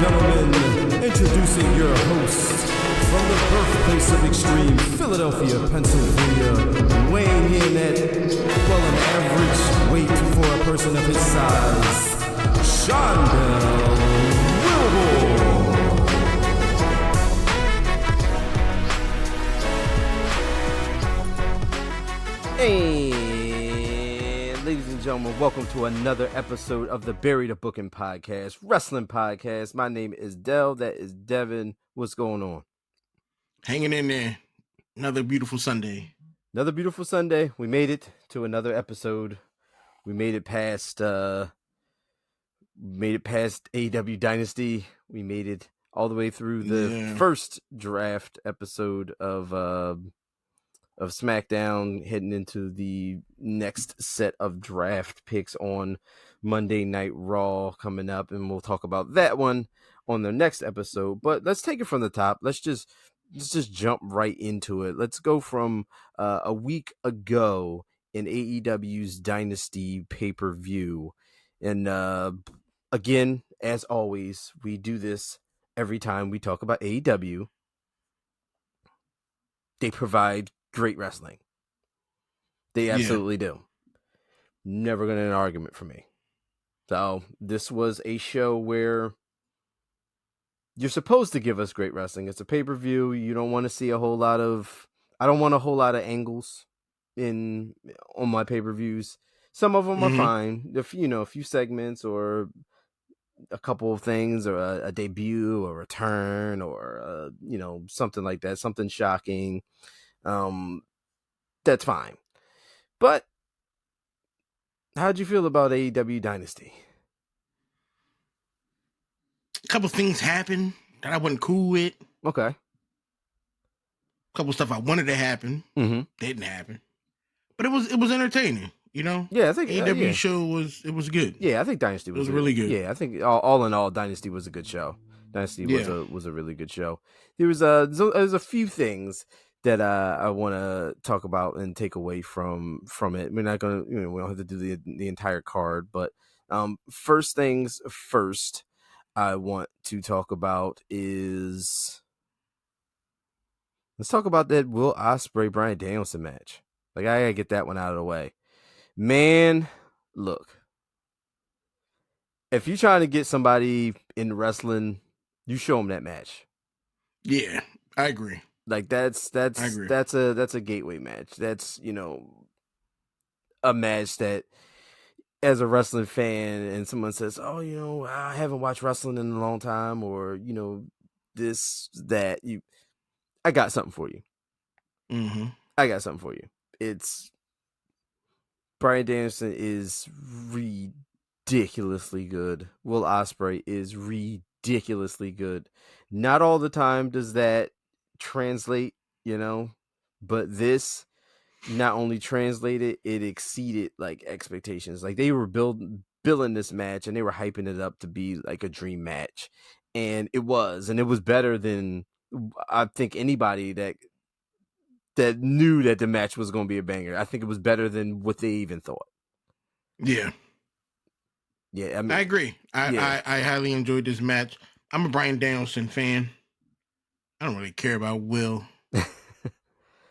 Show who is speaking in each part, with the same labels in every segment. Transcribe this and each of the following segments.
Speaker 1: gentlemen, introducing your host from the birthplace of extreme, Philadelphia, Pennsylvania, weighing in at, well, an average weight for a person of his size, Shondell Wilbur.
Speaker 2: And ladies and gentlemen, welcome to another episode of the Bury the Booking Podcast, Wrestling Podcast. My name is Dell. That is Devin. What's going on?
Speaker 3: Hanging in there. Another beautiful Sunday.
Speaker 2: Another beautiful Sunday. We made it to another episode. We made it past AEW Dynasty. We made it all the way through the first draft episode of SmackDown, heading into the next set of draft picks on Monday Night Raw coming up, and we'll talk about that one on the next episode. But let's take it from the top. Let's just jump right into it. Let's go from a week ago in AEW's Dynasty pay-per-view. And again, as always, we do this every time we talk about AEW. They provide great wrestling. They absolutely do. Never gonna an argument for me. So this was a show where you're supposed to give us great wrestling. It's a pay-per-view. You don't want to see I don't want a whole lot of angles on my pay-per-views. Some of them are fine. A few segments or a couple of things, or a debut or a return, or something like that, something shocking. That's fine. But how'd you feel about AEW Dynasty?
Speaker 3: A couple things happened that I wasn't cool with.
Speaker 2: Okay.
Speaker 3: A couple stuff I wanted to happen didn't happen, but it was entertaining.
Speaker 2: Yeah, I think
Speaker 3: AEW show was good.
Speaker 2: Yeah, I think Dynasty was
Speaker 3: really good.
Speaker 2: Yeah, I think all in all, Dynasty was a good show. Dynasty was a really good show. There's a few things that I want to talk about and take away from it. We're not gonna, we don't have to do the entire card, but first things first, I want to talk about is, let's talk about that Will Ospreay Bryan Danielson match. Like, I gotta get that one out of the way. Man, look, if you're trying to get somebody in wrestling, you show them that match.
Speaker 3: Yeah, I agree.
Speaker 2: Like, that's a gateway match. That's, a match that, as a wrestling fan, and someone says, oh, I haven't watched wrestling in a long time, or, this, that, I got something for you. I got something for you. It's, Bryan Danielson is ridiculously good. Will Ospreay is ridiculously good. Not all the time does that translate, but this not only translated, it exceeded like expectations. Like, they were billing this match, and they were hyping it up to be like a dream match, and it was better than I think anybody that knew that the match was going to be a banger. I think it was better than what they even thought.
Speaker 3: Yeah, I mean, I agree. I highly enjoyed this match. I'm a Bryan Danielson fan. I don't really care about Will. I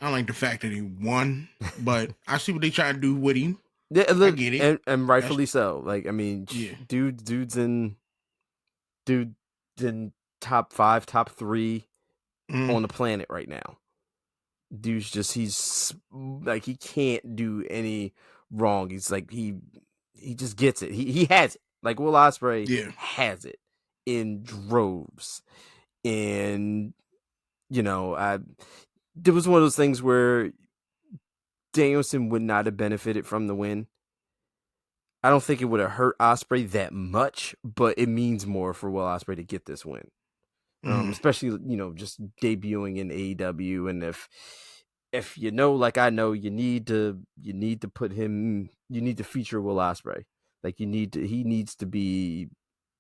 Speaker 3: don't like the fact that he won, but I see what they try to do with him.
Speaker 2: Yeah, look,
Speaker 3: I get it,
Speaker 2: and rightfully so. Like, I mean, dude's in top 5, top 3 on the planet right now. Dude's just, he's like, he can't do any wrong. He's like, he just gets it. He has it. Like, Will Ospreay has it in droves. And, there was one of those things where Danielson would not have benefited from the win. I don't think it would have hurt Ospreay that much, but it means more for Will Ospreay to get this win. Especially, just debuting in AEW. And if like I know, you need to put him, you need to feature Will Ospreay. Like, he needs to be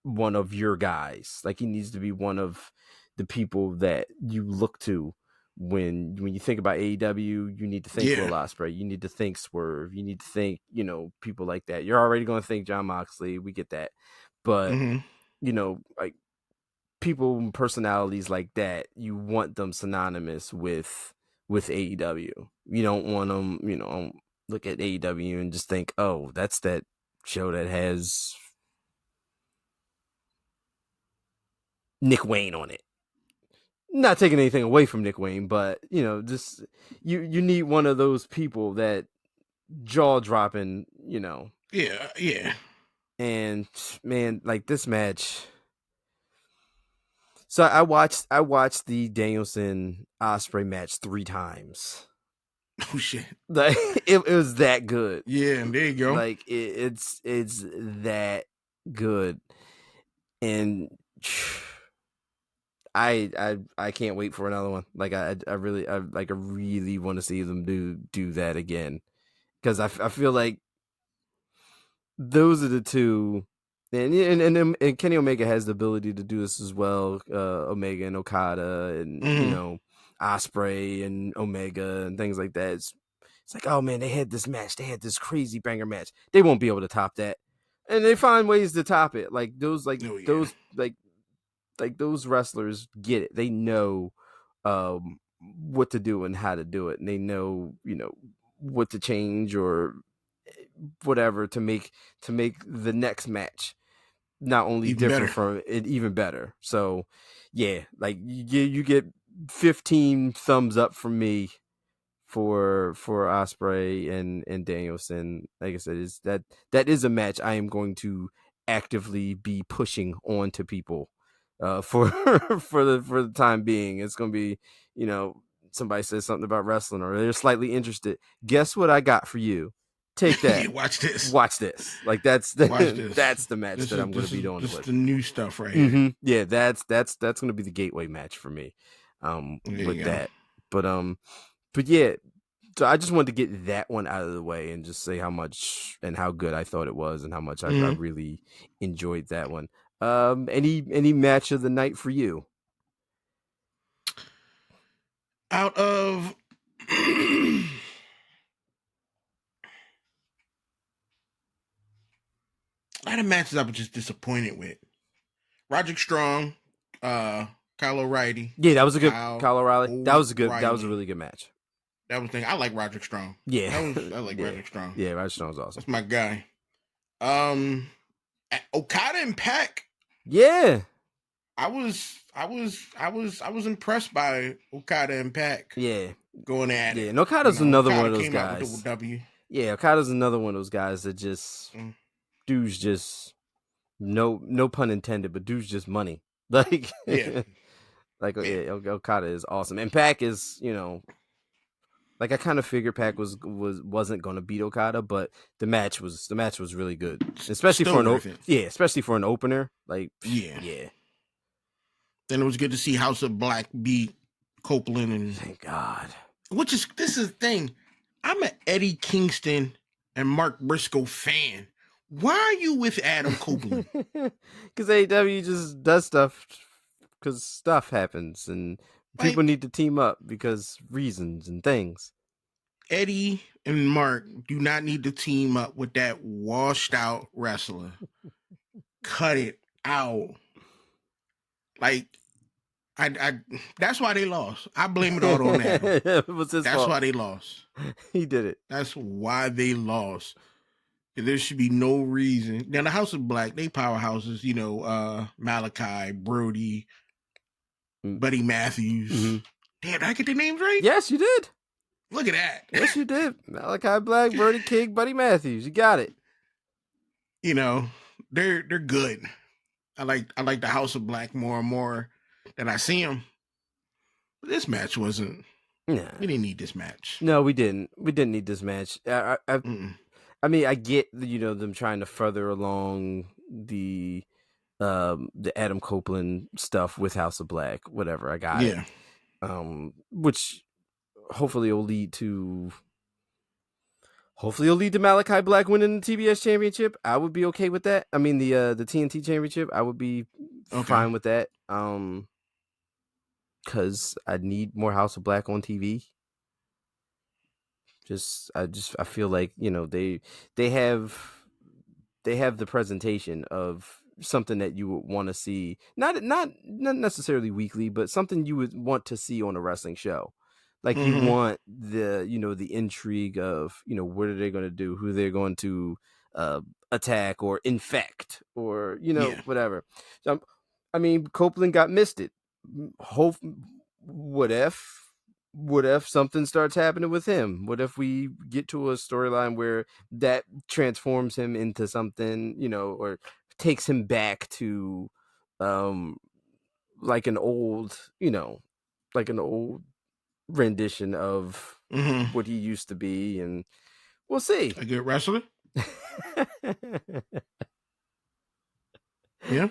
Speaker 2: one of your guys. Like, he needs to be one of the people that you look to when you think about AEW. You need to think Will Ospreay. You need to think Swerve. You need to think, people like that. You're already going to think Jon Moxley. We get that. But, like, people, personalities like that, you want them synonymous with AEW. You don't want them, look at AEW and just think, oh, that's that show that has Nick Wayne on it. Not taking anything away from Nick Wayne, but just you need one of those people that jaw dropping,
Speaker 3: Yeah.
Speaker 2: And man, like this match. So I watched the Danielson Ospreay match 3 times.
Speaker 3: Oh shit!
Speaker 2: Like it was that good.
Speaker 3: Yeah, there you go.
Speaker 2: Like it's that good, and I can't wait for another one. Like I really want to see them do that again, because I feel like those are the two, and Kenny Omega has the ability to do this as well. Omega and Okada, and Ospreay and Omega and things like that. It's like, oh man, they had this match, they had this crazy banger match. They won't be able to top that, and they find ways to top it. Like those wrestlers get it. They know what to do and how to do it, and they know what to change or whatever to make the next match not only
Speaker 3: even
Speaker 2: different
Speaker 3: better.
Speaker 2: from it, even better. So yeah, like you get 15 thumbs up from me for Ospreay and Danielson. Like I said, that is a match I am going to actively be pushing on to people for for the time being. It's going to be, somebody says something about wrestling or they're slightly interested. Guess what I got for you? Take that.
Speaker 3: Watch this.
Speaker 2: Like that's the match that I'm going to be doing.
Speaker 3: This is the new stuff right here.
Speaker 2: Mm-hmm. Yeah, that's going to be the gateway match for me. With that, but yeah. So I just wanted to get that one out of the way and just say how much and how good I thought it was and how much I really enjoyed that one. Any match of the night for you?
Speaker 3: Out of a lot of matches I was just disappointed with. Roderick Strong, Kyle O'Reilly.
Speaker 2: Yeah, that was a good Kyle O'Reilly. That was a really good match.
Speaker 3: That was the thing. I like Roderick Strong.
Speaker 2: Yeah.
Speaker 3: I like Roderick Strong.
Speaker 2: Yeah, Roderick Strong's awesome.
Speaker 3: That's my guy. Okada and Pac.
Speaker 2: Yeah.
Speaker 3: I was impressed by Okada and Pac.
Speaker 2: Yeah.
Speaker 3: Going at it.
Speaker 2: Yeah, and Okada's another one of those
Speaker 3: came out
Speaker 2: guys.
Speaker 3: with the W.
Speaker 2: Yeah, Okada's another one of those guys that just dude's just no pun intended, but dude's just money. Like
Speaker 3: yeah.
Speaker 2: Okada is awesome. And Pac is, like I kind of figured Pac wasn't going to beat Okada, but the match was really good, especially for an opener. Like yeah.
Speaker 3: Then it was good to see House of Black beat Copeland, and
Speaker 2: thank God.
Speaker 3: This is the thing. I'm an Eddie Kingston and Mark Briscoe fan. Why are you with Adam Copeland?
Speaker 2: Because AEW just does stuff because stuff happens and people need to team up because reasons and things.
Speaker 3: Eddie and Mark do not need to team up with that washed out wrestler. Cut it out. Like, I that's why they lost. I blame it all on Adam.
Speaker 2: It was his fault.
Speaker 3: That's why they lost.
Speaker 2: He did it.
Speaker 3: That's why they lost. There should be no reason. Now the House of Black, they powerhouses, Malachi, Brody, Buddy Matthews. Mm-hmm. Damn, did I get the names right?
Speaker 2: Yes, you did.
Speaker 3: Look at that.
Speaker 2: Yes, you did. Malachi Black, Brody King, Buddy Matthews. You got it.
Speaker 3: They're good. I like the House of Black more and more than I see them. But this match wasn't. Nah. We didn't need this match.
Speaker 2: No, we didn't. We didn't need this match. I mean, I get them trying to further along the Adam Copeland stuff with House of Black. Whatever, I got it. Which hopefully will lead to Malachi Black winning the TBS championship. I would be okay with that. I mean the TNT championship. I would be fine with that. Because I need more House of Black on TV. I feel like they have the presentation of something that you would want to see, not necessarily weekly, but something you would want to see on a wrestling show. Like you want the the intrigue of what are they going to do, who they're going to attack or infect, or whatever. So, I mean, Copeland got misted. What if something starts happening with him? What if we get to a storyline where that transforms him into something, or takes him back to like an old, rendition of what he used to be, and we'll see.
Speaker 3: A good wrestler. Yeah.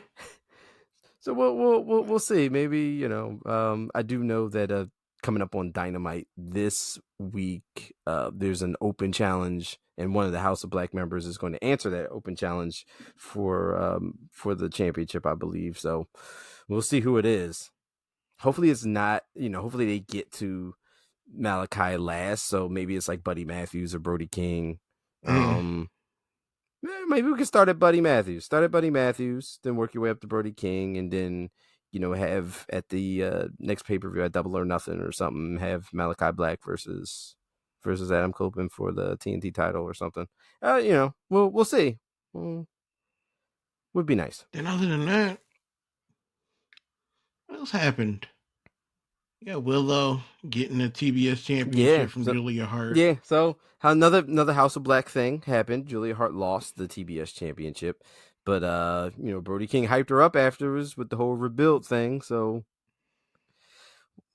Speaker 2: So we'll see. Maybe I do know that coming up on Dynamite this week, there's an open challenge, and one of the House of Black members is going to answer that open challenge for the championship, I believe. So we'll see who it is. Hopefully it's not. Hopefully they get to Malachi last, so maybe it's like Buddy Matthews or Brody King. Maybe we can start at Buddy Matthews. Then work your way up to Brody King, and then have at the next pay-per-view at Double or Nothing or something, have Malachi Black versus Adam Copeland for the TNT title or something. We'll see. Would be nice.
Speaker 3: Then other than that, what else happened? Yeah, Willow getting the TBS championship from Julia Hart.
Speaker 2: Yeah, so another House of Black thing happened. Julia Hart lost the TBS championship, but Brody King hyped her up afterwards with the whole rebuild thing. So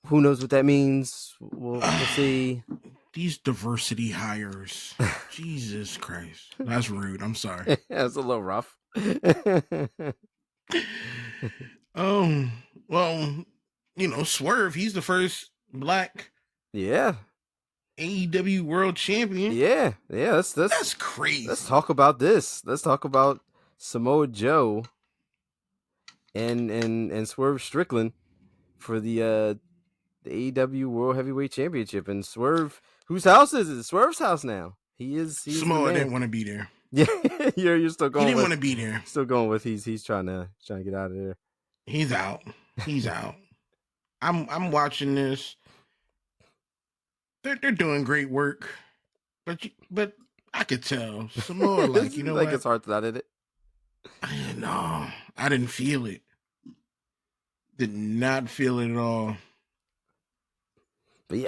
Speaker 2: who knows what that means? We'll see.
Speaker 3: These diversity hires, Jesus Christ, that's rude. I'm sorry.
Speaker 2: That's a little rough.
Speaker 3: Well. Swerve, he's the first black AEW world champion.
Speaker 2: Yeah. That's
Speaker 3: crazy.
Speaker 2: Let's talk about this. Let's talk about Samoa Joe and Swerve Strickland for the AEW World Heavyweight Championship. And Swerve, whose house is it? Swerve's house now. He's
Speaker 3: Samoa didn't want to be there.
Speaker 2: Yeah, you're still going.
Speaker 3: He didn't want to be there.
Speaker 2: Still going with he's trying to get out of there.
Speaker 3: He's out. I'm watching this. They're doing great work, but I could tell Samoa like
Speaker 2: what? It's hard to edit it.
Speaker 3: No, I didn't feel it. Did not feel it at all.
Speaker 2: But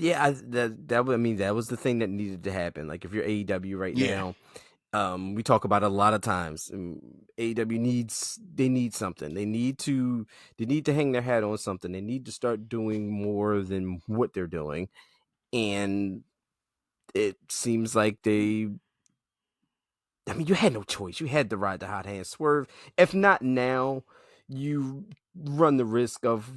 Speaker 2: yeah, that was the thing that needed to happen. Like if you're AEW right now. We talk about it a lot of times. AEW need something. They need to hang their hat on something. They need to start doing more than what they're doing. And it seems like you had no choice. You had to ride the hot hand. Swerve. If not now, you run the risk of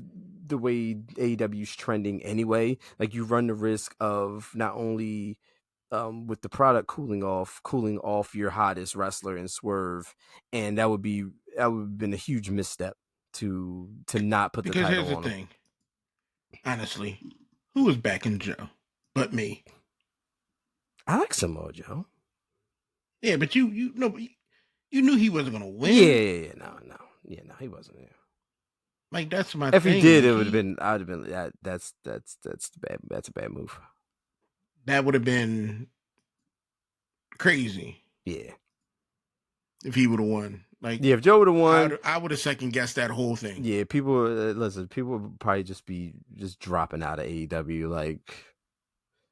Speaker 2: the way AEW's trending anyway. Like you run the risk of not only with the product cooling off your hottest wrestler in Swerve, and that would have been a huge misstep to not put the title on him. Because here's the thing,
Speaker 3: honestly, who was backing Joe but me?
Speaker 2: I like Samoa Joe.
Speaker 3: Yeah, but you knew he wasn't gonna win.
Speaker 2: No, he wasn't. Yeah.
Speaker 3: Like that's my.
Speaker 2: If he did, it would have been. I'd have been. That's bad. That's a bad move.
Speaker 3: That would have been crazy.
Speaker 2: Yeah.
Speaker 3: If he would have won.
Speaker 2: If Joe would have won,
Speaker 3: I would have second guessed that whole thing.
Speaker 2: Yeah, people would probably just be dropping out of AEW. Like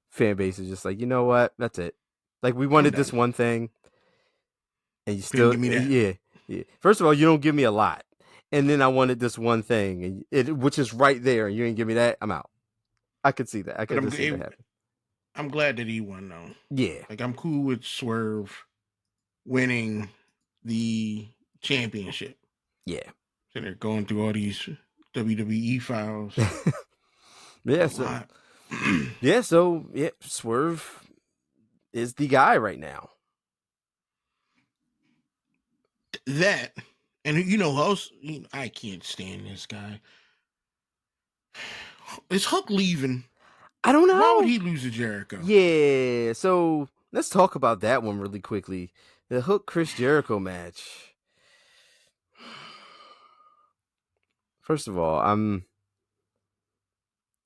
Speaker 2: fan base is just like, you know what? That's it. Like we wanted this one thing, and you still
Speaker 3: give me that.
Speaker 2: Yeah. First of all, you don't give me a lot, and then I wanted this one thing, and which is right there, and you ain't give me that. I'm out. I could see that. I could see that happen.
Speaker 3: I'm glad that he won, though.
Speaker 2: Yeah.
Speaker 3: Like, I'm cool with Swerve winning the championship.
Speaker 2: Yeah.
Speaker 3: So they're going through all these WWE files.
Speaker 2: Swerve is the guy right now.
Speaker 3: That, and who else? I can't stand this guy. Is Hook leaving?
Speaker 2: I don't know.
Speaker 3: Why would he lose to Jericho?
Speaker 2: Yeah, so let's talk about that one really quickly. The Hook Chris Jericho match. First of all,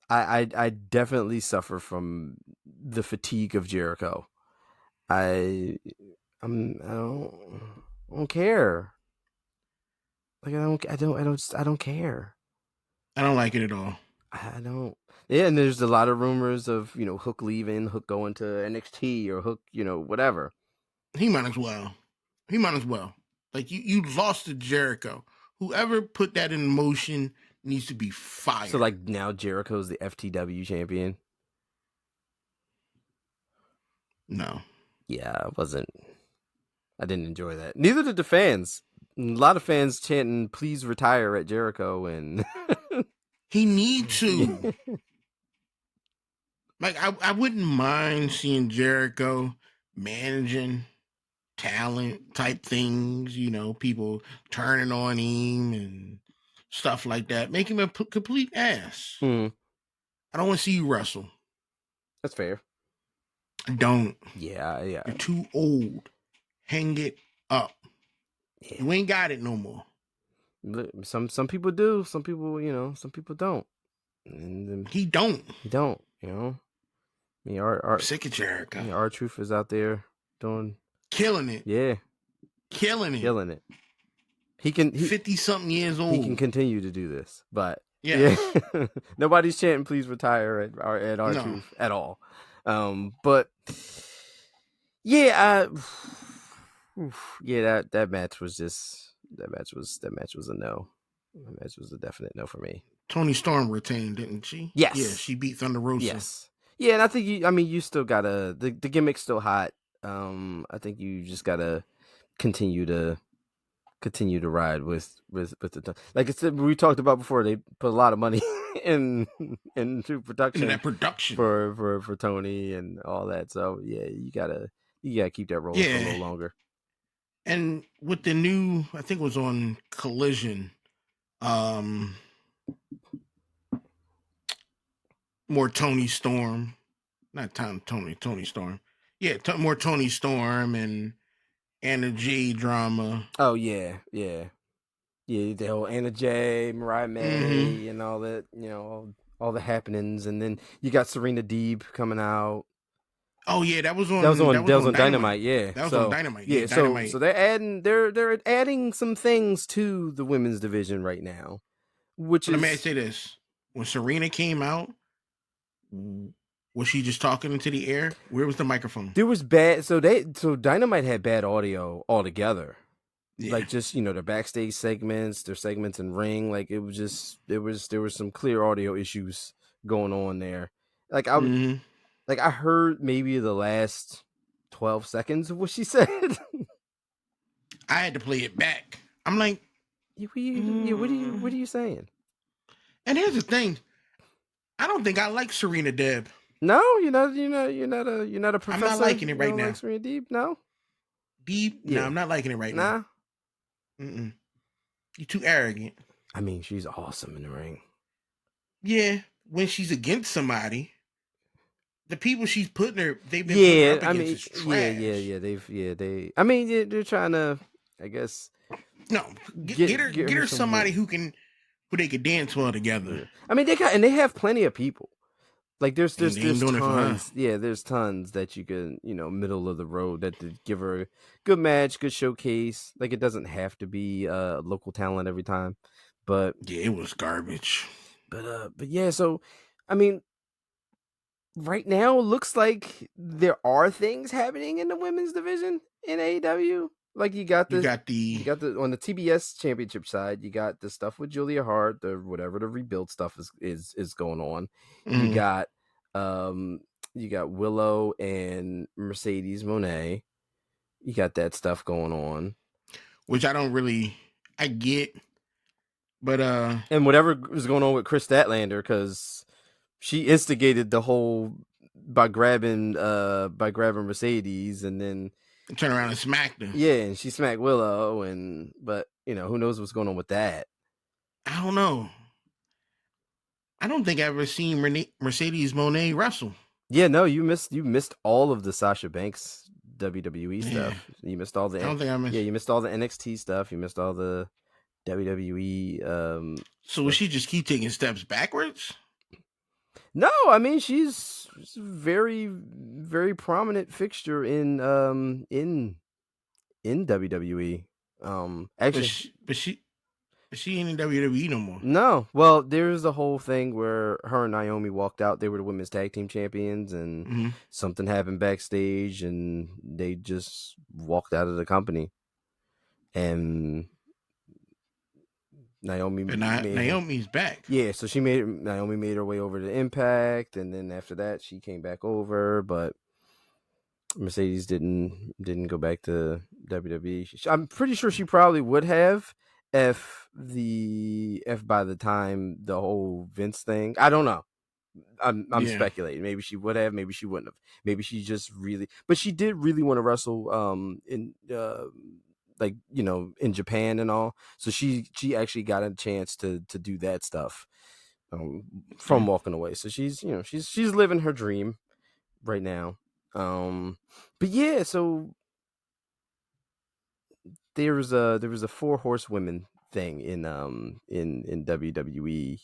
Speaker 2: I definitely suffer from the fatigue of Jericho. I don't care. Like I don't care.
Speaker 3: I don't like it at all.
Speaker 2: I don't. Yeah, and there's a lot of rumors of Hook leaving, Hook going to NXT, or Hook whatever.
Speaker 3: He might as well. Like you lost to Jericho. Whoever put that in motion needs to be fired.
Speaker 2: So like now Jericho's the FTW champion.
Speaker 3: No.
Speaker 2: Yeah, I didn't enjoy that. Neither did the fans. A lot of fans chanting, "Please retire" at Jericho, and
Speaker 3: he needs to. Like I wouldn't mind seeing Jericho managing talent type things, people turning on him and stuff like that. Make him a complete ass. I don't want to see you wrestle.
Speaker 2: That's fair.
Speaker 3: I don't.
Speaker 2: Yeah.
Speaker 3: You're too old. Hang it up. Yeah. You ain't got it no more.
Speaker 2: Some people do. Some people, some people don't. And
Speaker 3: he don't.
Speaker 2: He don't. I mean,
Speaker 3: I'm sick of Jericho.
Speaker 2: R-Truth is out there
Speaker 3: killing it.
Speaker 2: Yeah,
Speaker 3: killing it.
Speaker 2: He can
Speaker 3: 50-something years old.
Speaker 2: He can continue to do this, but yeah. Nobody's chanting "Please retire" at R-Truth at all. But yeah, that match was a no. That match was a definite no for me.
Speaker 3: Toni Storm retained, didn't she?
Speaker 2: Yes.
Speaker 3: Yeah, she beat Thunder Rosa.
Speaker 2: Yes. Yeah, and I think you still gotta the gimmick's still hot. I think you just gotta continue to ride with the like it's we talked about before. They put a lot of money into production for Tony and all that. So yeah, you gotta keep that rolling for a little longer.
Speaker 3: And with the new, I think it was on Collision, more Toni Storm, not Toni Storm. Yeah, more Toni Storm and Anna Jay drama.
Speaker 2: Oh yeah. The whole Anna Jay, Mariah May, and all that. All the happenings, and then you got Serena Deeb coming out.
Speaker 3: Oh yeah, that was on
Speaker 2: Dynamite. Yeah,
Speaker 3: that was on Dynamite.
Speaker 2: Yeah,
Speaker 3: Dynamite.
Speaker 2: So they're adding some things to the women's division right now. Let
Speaker 3: me say this: when Serena came out, was she just talking into the air? Where was the microphone?
Speaker 2: There was bad. So Dynamite had bad audio altogether. Yeah. Like just their backstage segments, their segments in ring. Like it was just there was some clear audio issues going on there. Like I heard maybe the last 12 seconds of what she said.
Speaker 3: I had to play it back. I'm like,
Speaker 2: what are you saying?
Speaker 3: And here's the thing. I don't think I like Serena Deeb.
Speaker 2: No, you're not a professor.
Speaker 3: I'm not liking it right now.
Speaker 2: Like Serena Deeb? No.
Speaker 3: Deeb? Yeah. No, I'm not liking it right now. You're too arrogant.
Speaker 2: I mean, she's awesome in the ring.
Speaker 3: Yeah, when she's against somebody. The people she's putting her, they've been putting her up against is trash.
Speaker 2: They're trying to, I guess.
Speaker 3: No, get her somebody who they could dance well together.
Speaker 2: I mean, they have plenty of people. Like there's tons. Yeah, there's tons that you can, middle of the road that to give her a good match, good showcase. Like it doesn't have to be local talent every time, but
Speaker 3: yeah, it was garbage.
Speaker 2: But yeah, so I mean. Right now, it looks like there are things happening in the women's division in AEW. Like you got the on the TBS championship side, you got the stuff with Julia Hart, the rebuild stuff is going on. You got Willow and Mercedes Moné. You got that stuff going on,
Speaker 3: which I get, but
Speaker 2: and whatever is going on with Chris Statlander because. She instigated the whole by grabbing Mercedes and then
Speaker 3: turn around and smack them.
Speaker 2: Yeah, and she smacked Willow but who knows what's going on with that?
Speaker 3: I don't know. I don't think I've ever seen Mercedes Moné wrestle.
Speaker 2: Yeah, no, you missed all of the Sasha Banks WWE stuff. You missed all the.
Speaker 3: I don't think I missed.
Speaker 2: Yeah, you missed all the NXT stuff. You missed all the WWE.
Speaker 3: So will she just keep taking steps backwards?
Speaker 2: No, I mean she's a very, very prominent fixture in WWE. Actually,
Speaker 3: but she ain't in WWE no more.
Speaker 2: No. Well, there's a whole thing where her and Naomi walked out. They were the women's tag team champions, and something happened backstage, and they just walked out of the company. And
Speaker 3: Naomi's back.
Speaker 2: Yeah, so Naomi made her way over to Impact, and then after that, she came back over, but Mercedes didn't go back to WWE. I'm pretty sure she probably would have if by the time the whole Vince thing. I don't know. I'm speculating. Maybe she would have. Maybe she wouldn't have. Maybe she just really. But she did really want to wrestle. In in Japan and all. So she actually got a chance to do that stuff. From walking away. So she's living her dream right now. But yeah, so there was a 4 horsewomen thing in WWE,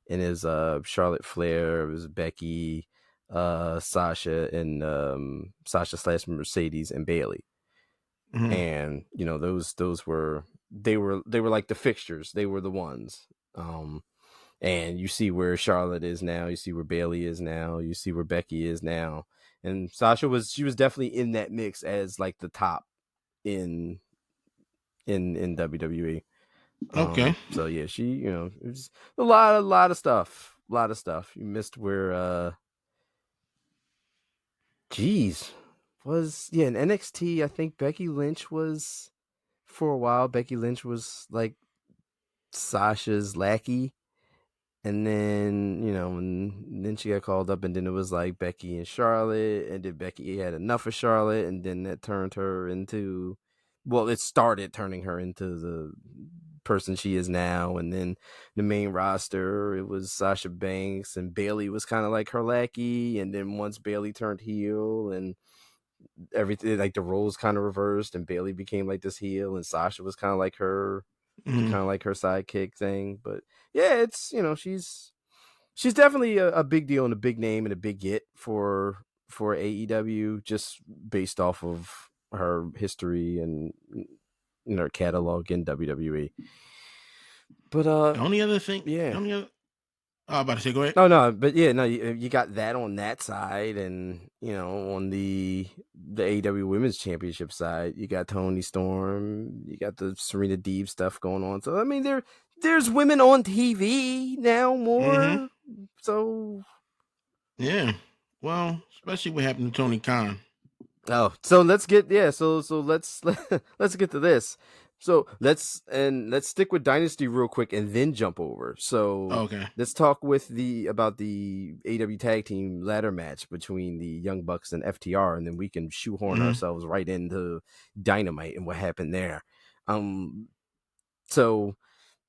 Speaker 2: and it was Charlotte Flair, it was Becky, Sasha, and Sasha / Mercedes and Bayley. And those were they were like the fixtures. They were the ones. And you see where Charlotte is now, you see where Bayley is now, you see where Becky is now. And Sasha was definitely in that mix as like the top in WWE.
Speaker 3: Okay.
Speaker 2: So yeah, she, it was a lot of stuff. You missed where in NXT, I think Becky Lynch was for a while. Becky Lynch was like Sasha's lackey. And then, and then she got called up, and then it was like Becky and Charlotte, and then Becky had enough of Charlotte, and then that turned her into, it started turning her into the person she is now. And then the main roster, it was Sasha Banks, and Bayley was kind of like her lackey. And then once Bayley turned heel, and everything, like the roles kind of reversed, and Bayley became like this heel, and Sasha was kind of like her. Kind of like her sidekick thing. But yeah, it's she's definitely a big deal and a big name and a big get for AEW, just based off of her history and her catalog in WWE. But
Speaker 3: the only other thing, I was about to say, go ahead.
Speaker 2: No, but yeah, no, you got that on that side, and on the AEW Women's Championship side, you got Toni Storm, you got the Serena Deeb stuff going on. So I mean, there's women on TV now more. So
Speaker 3: yeah, well, especially what happened to Tony Khan.
Speaker 2: Oh, so let's get let's get to this. So let's stick with Dynasty real quick and then jump over. So let's talk about the AEW tag team ladder match between the Young Bucks and FTR, and then we can shoehorn ourselves right into Dynamite and what happened there. So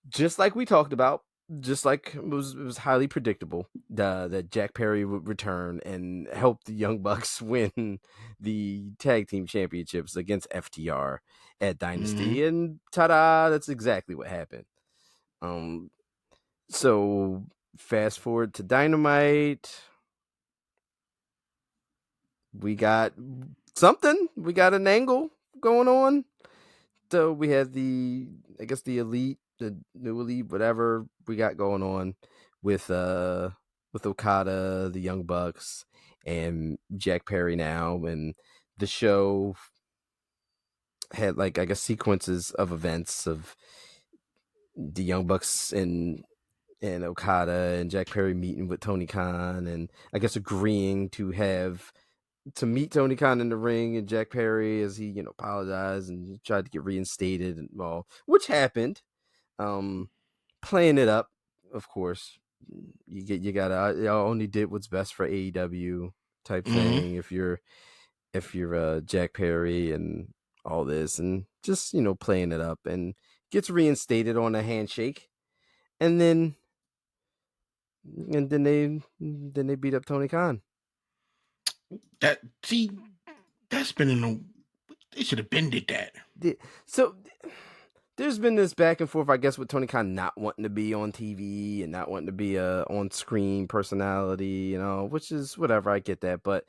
Speaker 2: just like we talked about, just like it was highly predictable that Jack Perry would return and help the Young Bucks win the tag team championships against FTR at Dynasty, and ta-da, that's exactly what happened. So fast forward to Dynamite, we got something, we got an angle going on. So we had the Elite, the New Elite, whatever we got going on with Okada, the Young Bucks, and Jack Perry now, and the show had sequences of events of the Young Bucks and Okada and Jack Perry meeting with Tony Khan, and I guess agreeing to meet Tony Khan in the ring, and Jack Perry, as he apologized and tried to get reinstated and all, which happened. Playing it up, of course. You gotta only did what's best for AEW type thing. If you're Jack Perry and all this, and just playing it up, and gets reinstated on a handshake, and then they beat up Tony Khan.
Speaker 3: That's been they should have been did that.
Speaker 2: So there's been this back and forth, I guess, with Tony Khan not wanting to be on TV and not wanting to be a on-screen personality, which is whatever. I get that, but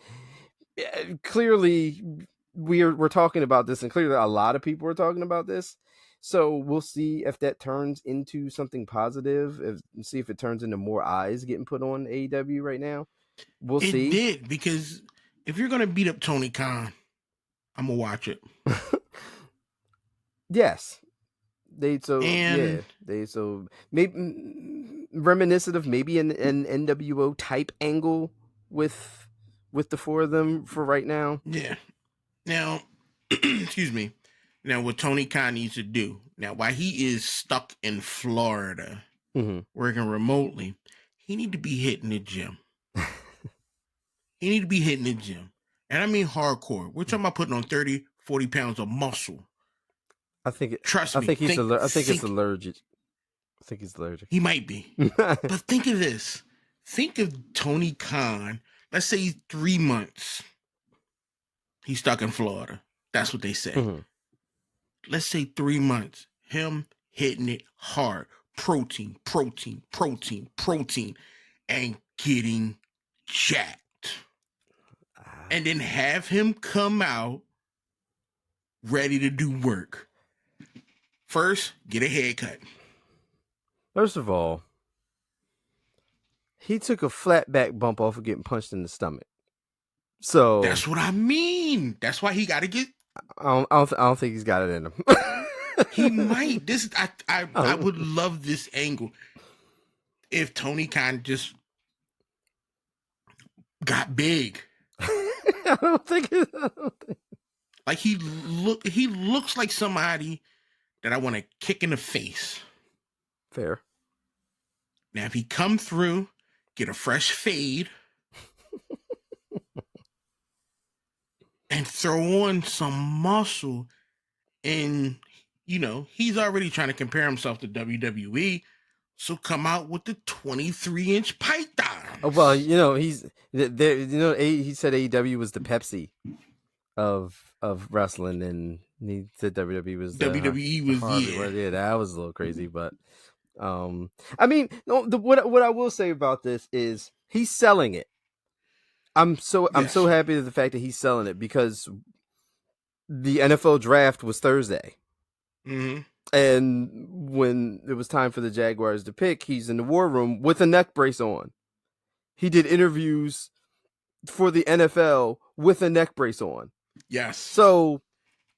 Speaker 2: clearly we're talking about this, and clearly a lot of people are talking about this. So we'll see if that turns into something positive. See if it turns into more eyes getting put on AEW right now. We'll see.
Speaker 3: It did, because if you're gonna beat up Tony Khan, I'm gonna watch it.
Speaker 2: Yes. Maybe reminiscent of maybe an NWO type angle with the four of them for right now.
Speaker 3: Yeah. Now, excuse me. Now, what Tony Khan needs to do now, while he is stuck in Florida, working remotely, he need to be hitting the gym. He need to be hitting the gym, and I mean hardcore. We're talking about putting on 30, 40 pounds of muscle. Trust me.
Speaker 2: I think he's allergic. I think he's allergic.
Speaker 3: He might be. But think of this. Think of Tony Khan. Let's say 3 months. He's stuck in Florida. That's what they say. Mm-hmm. Let's say 3 months. Him hitting it hard. Protein, and getting jacked. And then have him come out ready to do work. First, get a haircut.
Speaker 2: First of all, he took a flat back bump off of getting punched in the stomach. So
Speaker 3: that's what I mean. That's why he got to get.
Speaker 2: I don't think he's got it in him.
Speaker 3: He might. I would love this angle if Tony Khan just got big.
Speaker 2: I don't think.
Speaker 3: Like he looks like somebody that I want to kick in the face.
Speaker 2: Fair.
Speaker 3: Now, if he come through, get a fresh fade, and throw on some muscle, and he's already trying to compare himself to WWE, so come out with the 23-inch python.
Speaker 2: Oh, well, he's there. He said AEW was the Pepsi of wrestling, and he said WWE was
Speaker 3: yeah,
Speaker 2: that was a little crazy, but I mean, what I will say about this is he's selling it. I'm so happy with the fact that he's selling it, because the NFL draft was Thursday, and when it was time for the Jaguars to pick, he's in the war room with a neck brace on. He did interviews for the NFL with a neck brace on.
Speaker 3: Yes.
Speaker 2: So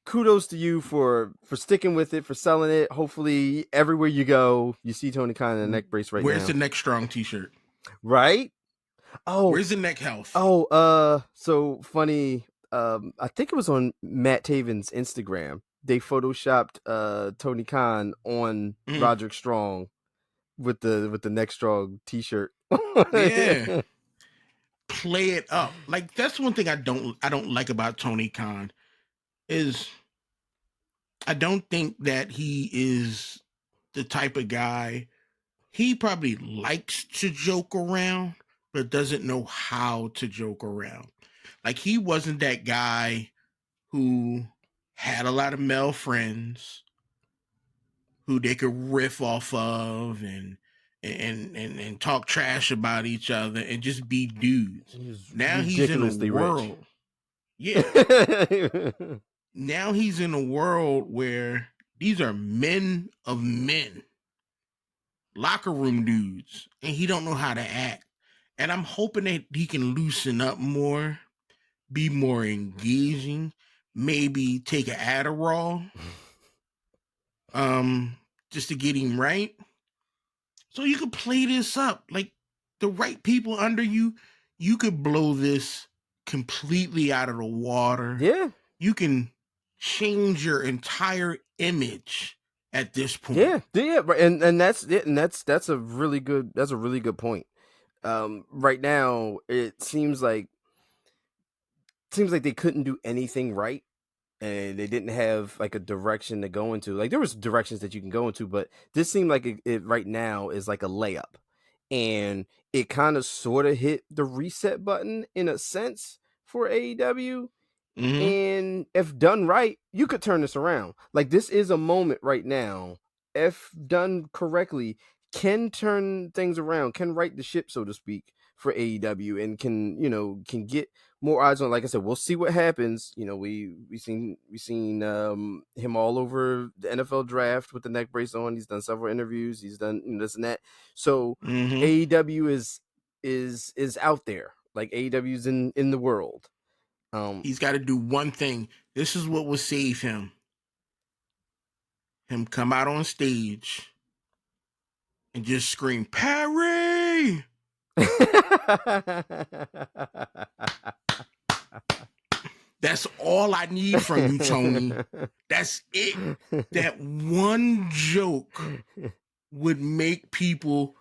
Speaker 2: kudos to you for sticking with it, for selling it. Hopefully everywhere you go, you see Tony Khan in a neck brace right now.
Speaker 3: Where's the neck strong t-shirt?
Speaker 2: Right? Oh.
Speaker 3: Where's the neck health?
Speaker 2: Oh, so funny. I think it was on Matt Taven's Instagram. They photoshopped Tony Khan on Roderick Strong with the neck strong t-shirt.
Speaker 3: Yeah. Play it up. Like, that's one thing I don't like about Tony Khan is I don't think that he is the type of guy. He probably likes to joke around, but doesn't know how to joke around. Like, he wasn't that guy who had a lot of male friends who they could riff off of and talk trash about each other and just be dudes. Now he's in a world. Yeah. Now he's in a world where these are men of men. Locker room dudes. And he don't know how to act. And I'm hoping that he can loosen up more, be more engaging, maybe take an Adderall. Just to get him right. So you could play this up. Like, the right people under you, you could blow this completely out of the water.
Speaker 2: Yeah.
Speaker 3: You can change your entire image at this point.
Speaker 2: Yeah, right. And that's it. And that's a really good point. Right now it seems like they couldn't do anything right. And they didn't have like a direction to go into. Like, there was directions that you can go into, but this seemed like it right now is like a layup, and it kind of sort of hit the reset button in a sense for AEW. And if done right, you could turn this around. Like, this is a moment right now, if done correctly, can turn things around, can right the ship, so to speak, for AEW, and can get more eyes on. Like I said, we'll see what happens. We seen him all over the NFL draft with the neck brace on. He's done several interviews. He's done this and that. So AEW is out there. Like, AEW's in the world.
Speaker 3: He's got to do one thing. This is what will save him. Him come out on stage and just scream, "Perry!" That's all I need from you, Tony. That's it. That one joke would make people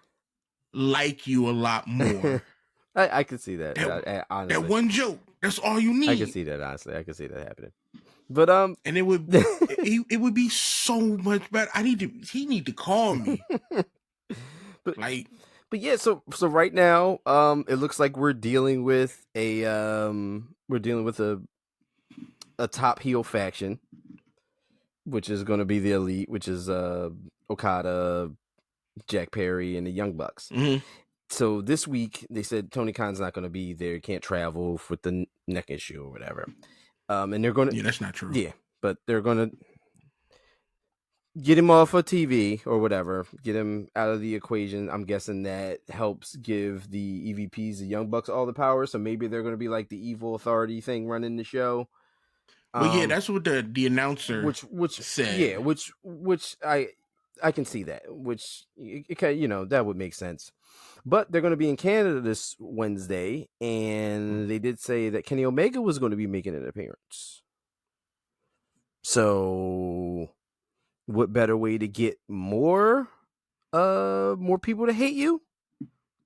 Speaker 3: like you a lot more.
Speaker 2: I could see that. Honestly,
Speaker 3: that one joke. That's all you need.
Speaker 2: I can see that. Honestly, I can see that happening. But
Speaker 3: and it would be so much better. He need to call me.
Speaker 2: But yeah. So right now, it looks like we're dealing with a top heel faction, which is going to be the Elite, which is Okada, Jack Perry, and the Young Bucks. So this week they said Tony Khan's not going to be there. He can't travel with the neck issue or whatever. And they're going to...
Speaker 3: Yeah, that's not true.
Speaker 2: Yeah, but they're going to get him off of TV or whatever. Get him out of the equation. I'm guessing that helps give the EVPs, the Young Bucks, all the power. So maybe they're going to be like the evil authority thing running the show.
Speaker 3: Well, yeah, that's what the announcer
Speaker 2: which
Speaker 3: said.
Speaker 2: Yeah, which I can see that. Which, that would make sense. But they're going to be in Canada this Wednesday, and they did say that Kenny Omega was going to be making an appearance. So, what better way to get more people to hate you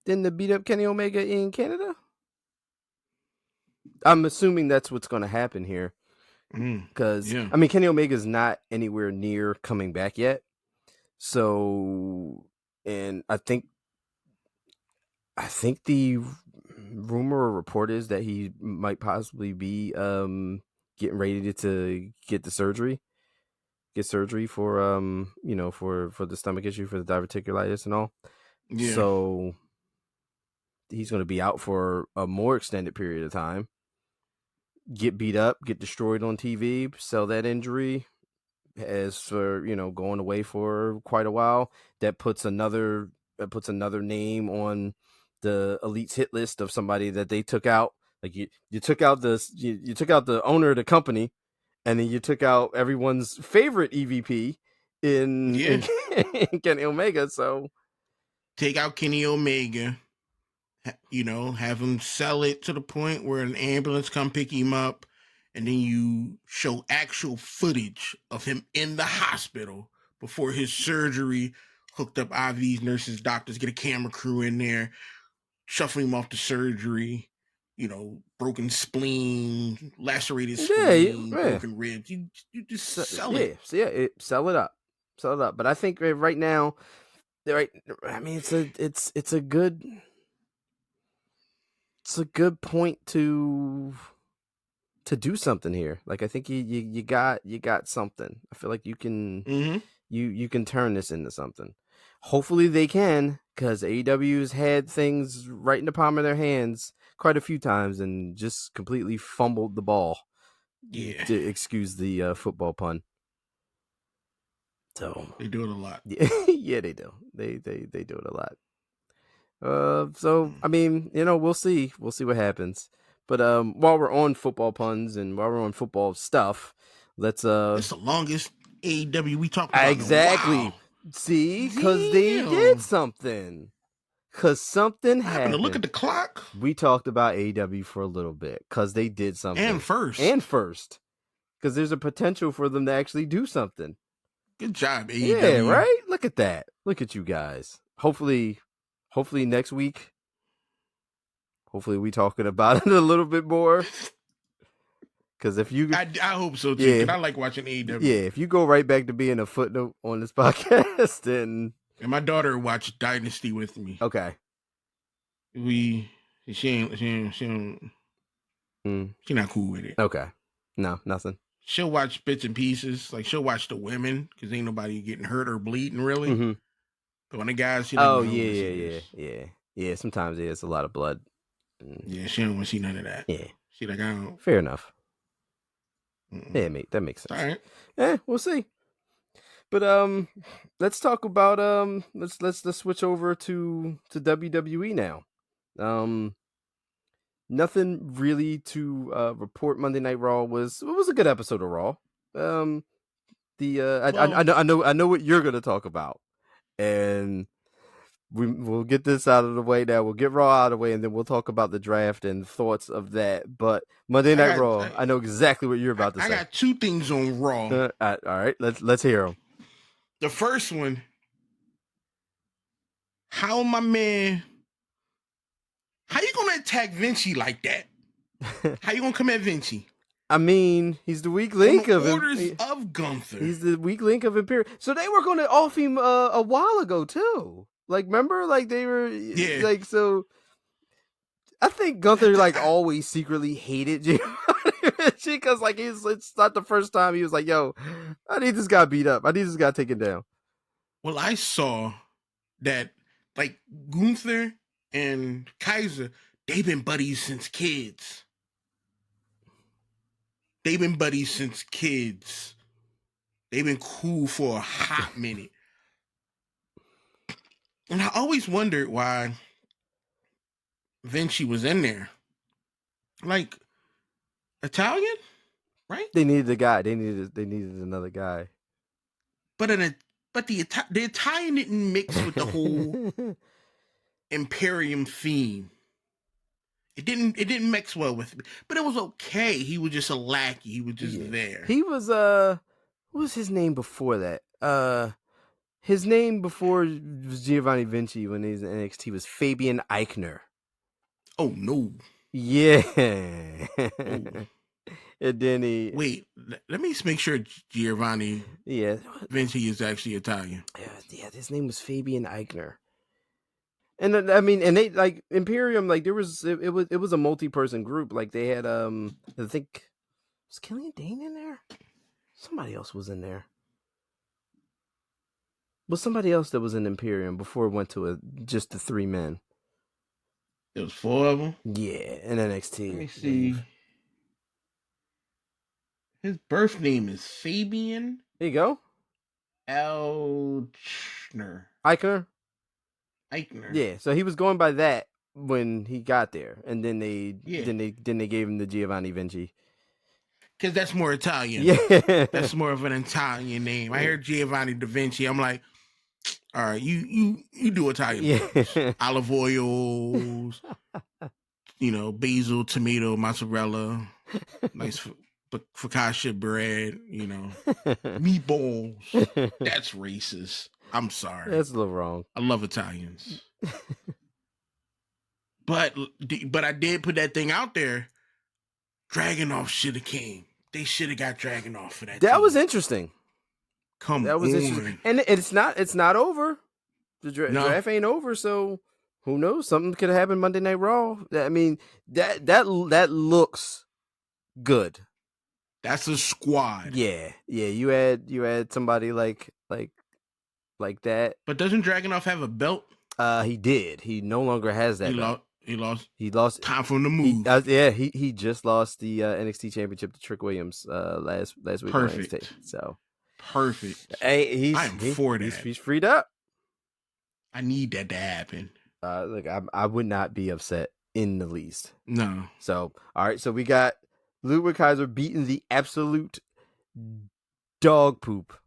Speaker 2: than to beat up Kenny Omega in Canada? I'm assuming that's what's going to happen here. Because, Kenny Omega's not anywhere near coming back yet. So, and I think the rumor or report is that he might possibly be getting ready to get surgery for for the stomach issue, for the diverticulitis and all. Yeah. So he's going to be out for a more extended period of time. Get beat up, get destroyed on TV, sell that injury as for going away for quite a while. That puts another name on the Elite's hit list of somebody that they took out. Like you took out you took out the owner of the company, and then you took out everyone's favorite EVP in Kenny Omega. So
Speaker 3: take out Kenny Omega, have him sell it to the point where an ambulance come pick him up, and then you show actual footage of him in the hospital before his surgery, hooked up IVs, nurses, doctors, get a camera crew in there, shuffle him off the surgery, broken spleen, lacerated spleen, broken ribs. You just sell it.
Speaker 2: Sell it up. But I think right now, it's a good point to do something here. Like, I think you got something. I feel like you can you can turn this into something. Hopefully they can, because AEW's had things right in the palm of their hands quite a few times and just completely fumbled the ball.
Speaker 3: Yeah.
Speaker 2: To excuse the football pun. So
Speaker 3: they do it a lot.
Speaker 2: Yeah, they do. They do it a lot. So we'll see. We'll see what happens. But while we're on football puns and while we're on football stuff, let's
Speaker 3: it's the longest AEW we talked about.
Speaker 2: Exactly. Wow. See, because they did something. Because something happened.
Speaker 3: Look at the clock.
Speaker 2: We talked about AEW for a little bit because they did something.
Speaker 3: And first.
Speaker 2: Because there's a potential for them to actually do something.
Speaker 3: Good job, AEW.
Speaker 2: Yeah, right? Look at that. Look at you guys. Hopefully next week. Hopefully we talking about it a little bit more. Because if you...
Speaker 3: I hope so, too. Because I like watching AEW.
Speaker 2: Yeah, if you go right back to being a footnote on this podcast, then...
Speaker 3: And my daughter watched Dynasty with me.
Speaker 2: Okay.
Speaker 3: She's not cool with it.
Speaker 2: Okay. No, nothing.
Speaker 3: She'll watch bits and pieces. Like, she'll watch the women because ain't nobody getting hurt or bleeding, really.
Speaker 2: Mm-hmm.
Speaker 3: But when the guys, she
Speaker 2: oh, yeah. Sometimes it's a lot of blood.
Speaker 3: Yeah, she don't want to see none of that.
Speaker 2: Yeah.
Speaker 3: She like, I don't.
Speaker 2: Fair enough. Yeah, that makes sense.
Speaker 3: All right.
Speaker 2: Yeah, we'll see. But let's talk about let's switch over to WWE now. Nothing really to report. Monday Night Raw was a good episode of Raw. I know what you're gonna talk about, and we'll get this out of the way now. We'll get Raw out of the way, and then we'll talk about the draft and thoughts of that. But Monday Night Raw, I know exactly what you're about to say.
Speaker 3: I got two things on Raw.
Speaker 2: All right, let's hear them.
Speaker 3: The first one, how you gonna attack Vinci like that? How you gonna come at Vinci?
Speaker 2: I mean, he's the weak link of
Speaker 3: Gunther.
Speaker 2: He's the weak link of Imperium. So they were going to off him a while ago too. Like, remember, like they were, like, so. I think Gunther always secretly hated Vinci because it's not the first time he was like, "Yo, I need this guy beat up. I need this guy taken down."
Speaker 3: Well, I saw that Gunther and Kaiser, they've been buddies since kids. They've been cool for a hot minute. And I always wondered why Vinci was in there. Like, Italian? Right?
Speaker 2: They needed a guy. They needed another guy.
Speaker 3: But the Italian didn't mix with the whole Imperium theme. It didn't mix well with me. But it was okay. He was just a lackey. He was just there.
Speaker 2: He was what was his name before that? His name before was Giovanni Vinci when he was in NXT was Fabian Eichner.
Speaker 3: Oh no.
Speaker 2: Yeah. Oh. And then
Speaker 3: wait, let me make sure Giovanni Vinci is actually Italian.
Speaker 2: Yeah, his name was Fabian Eichner. And I mean, and they Imperium, there was it was a multi-person group. Like they had I think was Killian Dane in there? Somebody else was in there. Was somebody else that was in Imperium before it went to just the 3 men?
Speaker 3: There was 4 of them?
Speaker 2: Yeah, in NXT.
Speaker 3: Let me see. His birth name is Fabian.
Speaker 2: There you go.
Speaker 3: Eichner.
Speaker 2: Yeah, so he was going by that when he got there, and then they gave him the Giovanni Vinci.
Speaker 3: Because that's more Italian.
Speaker 2: Yeah,
Speaker 3: that's more of an Italian name. I heard Giovanni da Vinci. I'm like, all right, you do Italian. Olive oils, basil, tomato, mozzarella, nice focaccia bread, meatballs. That's racist. I'm sorry.
Speaker 2: That's a little wrong.
Speaker 3: I love Italians. But I did put that thing out there. Dragunov should have came. They should have got Dragunov for that.
Speaker 2: That was interesting.
Speaker 3: That was
Speaker 2: interesting. And it's not over. The draft ain't over, so who knows? Something could have happened Monday Night Raw. I mean, that looks good.
Speaker 3: That's a squad.
Speaker 2: Yeah. You had somebody like that.
Speaker 3: But doesn't Dragunov have a belt?
Speaker 2: He did. He no longer has that belt.
Speaker 3: He lost time
Speaker 2: from
Speaker 3: the move.
Speaker 2: He just lost the NXT Championship to Trick Williams last week.
Speaker 3: Perfect.
Speaker 2: On NXT, so
Speaker 3: perfect.
Speaker 2: Hey,
Speaker 3: I'm for that.
Speaker 2: He's freed up.
Speaker 3: I need that to happen.
Speaker 2: Look, I would not be upset in the least.
Speaker 3: No.
Speaker 2: So all right, so we got Ludwig Kaiser beating the absolute dog poop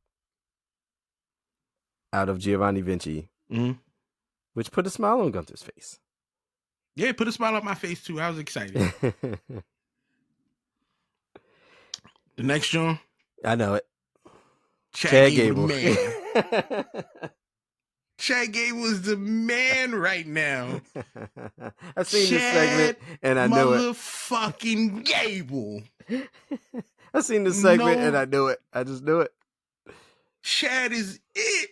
Speaker 2: out of Giovanni Vinci, which put a smile on Gunther's face.
Speaker 3: Yeah, it put a smile on my face too. I was excited. The next John,
Speaker 2: I know it.
Speaker 3: Chad Gable. Man. Chad Gable is the man right now.
Speaker 2: I seen this segment and I knew it.
Speaker 3: Motherfucking Gable.
Speaker 2: I seen this segment and I knew it. I just knew it.
Speaker 3: Chad is it.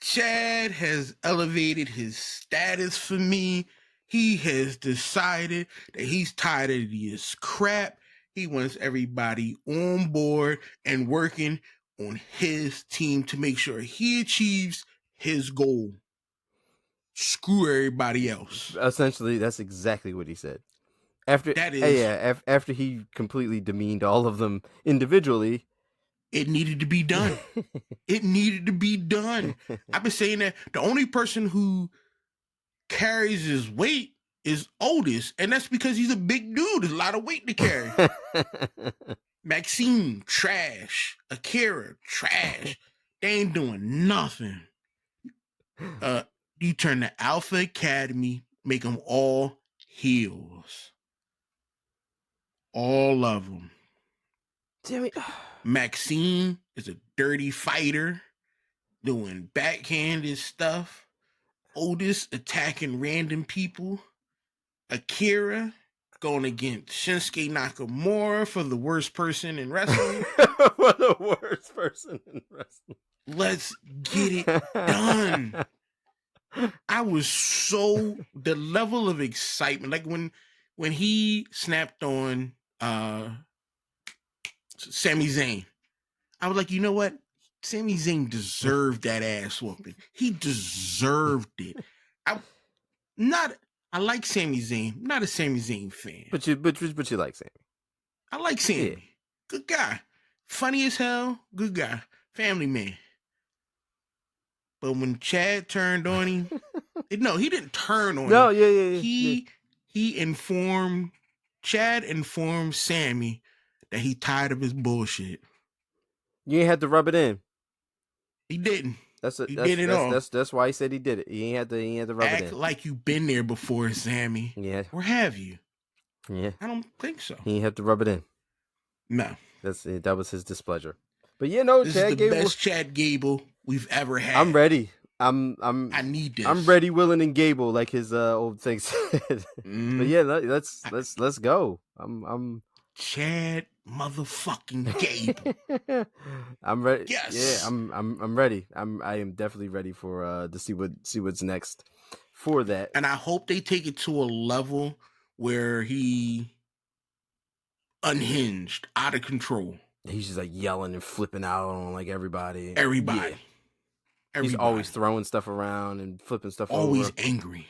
Speaker 3: Chad has elevated his status for me. He has decided that he's tired of this crap. He wants everybody on board and working on his team to make sure he achieves his goal. Screw everybody else.
Speaker 2: Essentially, that's exactly what he said. After he completely demeaned all of them individually,
Speaker 3: it needed to be done. It needed to be done. I've been saying that the only person who carries his weight is Otis, and that's because he's a big dude. There's a lot of weight to carry. Maxine, trash. Akira, trash. They ain't doing nothing. You turn the Alpha Academy, make them all heels. All of them.
Speaker 2: Damn it.
Speaker 3: Maxine is a dirty fighter doing backhanded stuff. Otis attacking random people. Akira going against Shinsuke Nakamura for the worst person in wrestling.
Speaker 2: For the worst person in wrestling.
Speaker 3: Let's get it done. I was the level of excitement, like when he snapped on Sami Zayn, I was like, you know what? Sami Zayn deserved that ass whooping. He deserved it. I like Sami Zayn. I'm not a Sami Zayn fan.
Speaker 2: But you like Sami.
Speaker 3: I like Sami. Yeah. Good guy. Funny as hell. Good guy. Family man. But when Chad turned on him, no, he didn't turn on him.
Speaker 2: No, yeah.
Speaker 3: Chad informed Sammy that he tired of his bullshit.
Speaker 2: You ain't had to rub it in.
Speaker 3: He didn't.
Speaker 2: That's why he said he did it. He ain't had to rub it in.
Speaker 3: Act like you've been there before, Sammy.
Speaker 2: Yeah.
Speaker 3: Or have you?
Speaker 2: Yeah.
Speaker 3: I don't think so.
Speaker 2: He ain't have to rub it in.
Speaker 3: No.
Speaker 2: That was his displeasure. But this
Speaker 3: Chad is the best Chad Gable we've ever had.
Speaker 2: I'm ready. I
Speaker 3: need this.
Speaker 2: I'm ready, willing, and Gable, like his old thing said. But yeah, let's go. I'm
Speaker 3: Chad motherfucking Gable.
Speaker 2: I'm ready.
Speaker 3: Yes.
Speaker 2: Yeah, I'm ready. I am definitely ready for to see what's next for that.
Speaker 3: And I hope they take it to a level where he unhinged, out of control.
Speaker 2: He's just like yelling and flipping out on like everybody.
Speaker 3: Everybody.
Speaker 2: He's always throwing stuff around and flipping stuff
Speaker 3: always
Speaker 2: over.
Speaker 3: Angry.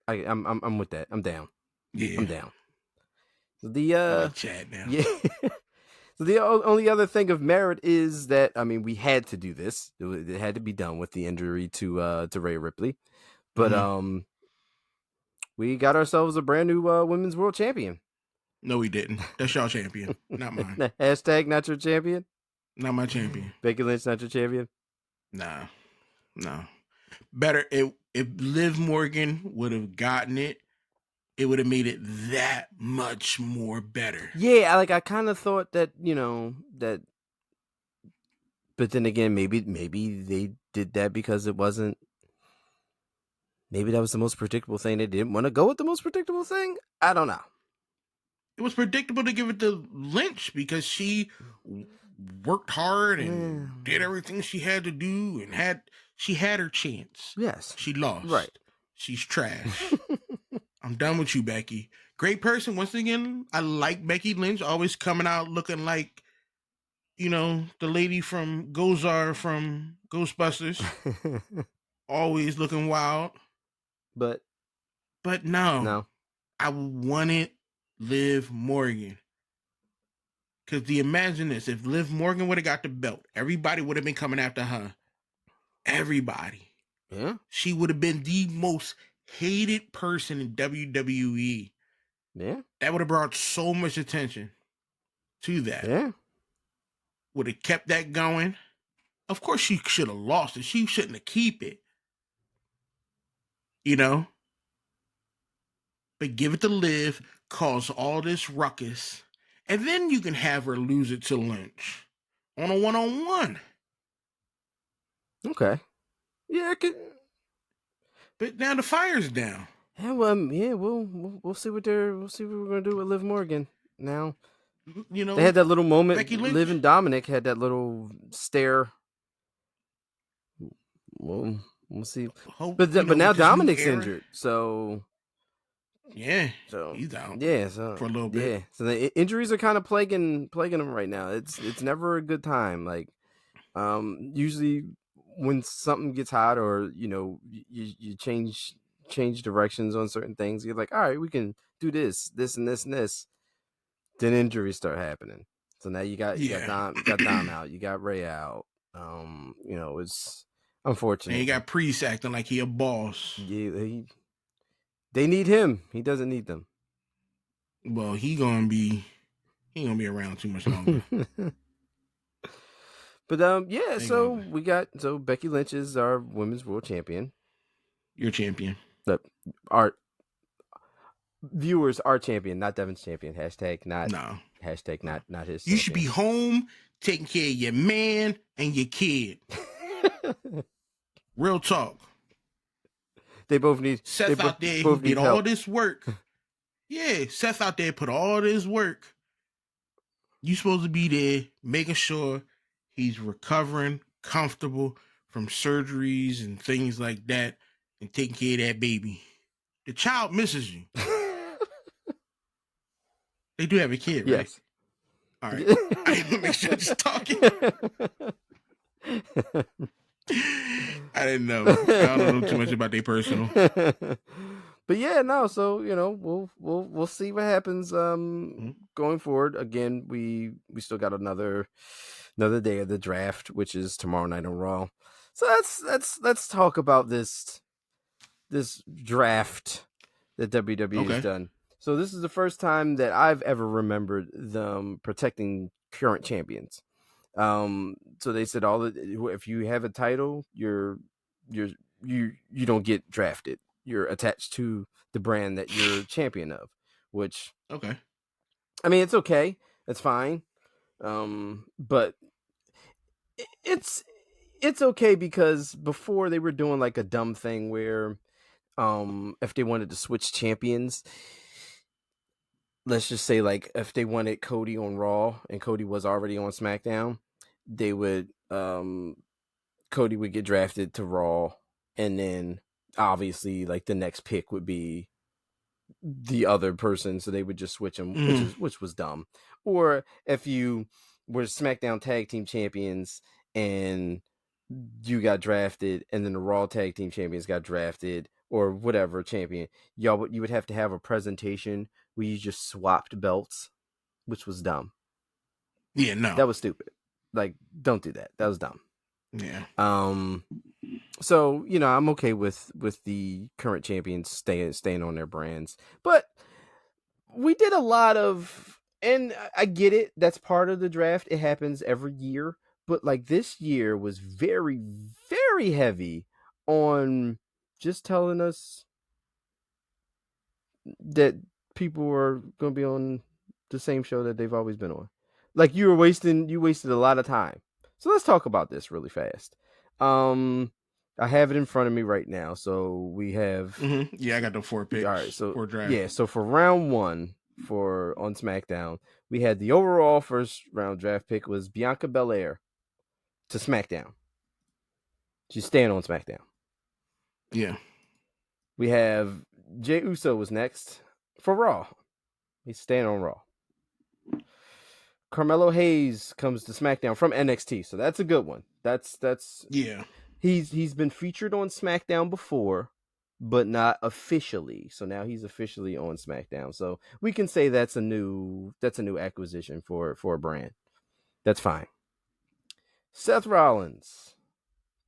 Speaker 2: I'm with that. I'm down.
Speaker 3: Yeah.
Speaker 2: I'm down. So
Speaker 3: I like Chad now.
Speaker 2: Yeah. So the only other thing of merit is that we had to do this. It had to be done with the injury to Rhea Ripley, but we got ourselves a brand new women's world champion.
Speaker 3: No, we didn't. That's y'all champion, not mine.
Speaker 2: Hashtag not your champion.
Speaker 3: Not my champion.
Speaker 2: Becky Lynch not your champion.
Speaker 3: Nah, no. Better if Liv Morgan would have gotten it, it would have made it that much more better.
Speaker 2: Yeah, I kind of thought that that, but then again, maybe they did that because it wasn't. Maybe that was the most predictable thing. They didn't want to go with the most predictable thing. I don't know.
Speaker 3: It was predictable to give it to Lynch because she worked hard and did everything she had to do and she had her chance.
Speaker 2: Yes.
Speaker 3: She lost.
Speaker 2: Right.
Speaker 3: She's trash. I'm done with you, Becky. Great person. Once again, I like Becky Lynch, always coming out looking like, the lady from Gozar from Ghostbusters. Always looking wild. But no. I wanted Liv Morgan. Because imagine this, if Liv Morgan would have got the belt, everybody would have been coming after her. Everybody.
Speaker 2: Yeah.
Speaker 3: She would have been the most hated person in WWE.
Speaker 2: Yeah.
Speaker 3: That would have brought so much attention to that.
Speaker 2: Yeah.
Speaker 3: Would have kept that going. Of course, she should have lost it. She shouldn't have kept it. But give it to Liv, cause all this ruckus, and then you can have her lose it to Lynch on a one-on-one.
Speaker 2: Okay. Yeah, I could.
Speaker 3: But now the fire's down.
Speaker 2: Yeah, we'll see what we're gonna do with Liv Morgan now. They had that little moment. Liv and Dominic had that little stare. We'll see. But now Dominic's injured, so
Speaker 3: Yeah,
Speaker 2: so
Speaker 3: he's out.
Speaker 2: Yeah, so
Speaker 3: for a little bit.
Speaker 2: Yeah, so the injuries are kind of plaguing him right now. It's never a good time. Like, usually when something gets hot, or you change directions on certain things, you're like, all right, we can do this, and this, and this. Then injuries start happening. So now you got Dom out, you got Ray out. It's unfortunate.
Speaker 3: And you got Priest acting like he a boss.
Speaker 2: Yeah, they need him. He doesn't need them.
Speaker 3: Well, he ain't gonna be around too much longer.
Speaker 2: But yeah, so Becky Lynch is our women's world champion.
Speaker 3: Your champion.
Speaker 2: Our viewers, our champion, not Devin's champion. Hashtag not his.
Speaker 3: You should be home taking care of your man and your kid. Real talk.
Speaker 2: They both need
Speaker 3: Seth out there who did all this work. Yeah, Seth out there put all this work. You supposed to be there making sure he's recovering, comfortable from surgeries and things like that, and taking care of that baby. The child misses you. They do have a kid, right?
Speaker 2: Yes.
Speaker 3: All right. I didn't want to make sure I'm just talking. I didn't know. I don't know too much about their personal.
Speaker 2: But yeah, no. So we'll see what happens going forward. Again, we still got another day of the draft, which is tomorrow night on Raw. So let's talk about this draft that WWE has done. So this is the first time that I've ever remembered them protecting current champions. So they said if you have a title, you don't get drafted. You're attached to the brand that you're champion of, which I mean, it's okay. It's fine. But it's okay because before they were doing like a dumb thing where if they wanted to switch champions, let's just say like if they wanted Cody on Raw and Cody was already on SmackDown, they would Cody would get drafted to Raw, and then obviously like the next pick would be the other person, so they would just switch them, which was dumb. Or if you were SmackDown Tag Team Champions and you got drafted, and then the Raw Tag Team Champions got drafted, or whatever champion, you would have to have a presentation where you just swapped belts, which was dumb.
Speaker 3: Yeah, no,
Speaker 2: that was stupid. Like, don't do that. That was dumb.
Speaker 3: Yeah.
Speaker 2: So I'm okay with the current champions staying on their brands, but we did a lot of, and I get it. That's part of the draft. It happens every year, but like this year was very, very heavy on just telling us that people are going to be on the same show that they've always been on. Like you wasted a lot of time. So let's talk about this really fast. I have it in front of me right now. So we have
Speaker 3: Yeah, I got the 4 picks.
Speaker 2: All right, so
Speaker 3: 4 draft.
Speaker 2: Yeah, so for round 1 on SmackDown, we had the overall first round draft pick was Bianca Belair to SmackDown. She's staying on SmackDown.
Speaker 3: Yeah.
Speaker 2: We have Jey Uso was next for Raw. He's staying on Raw. Carmelo Hayes comes to SmackDown from NXT, so that's a good one. That's
Speaker 3: yeah.
Speaker 2: He's been featured on SmackDown before, but not officially. So now he's officially on SmackDown. So we can say that's a new acquisition for a brand. That's fine. Seth Rollins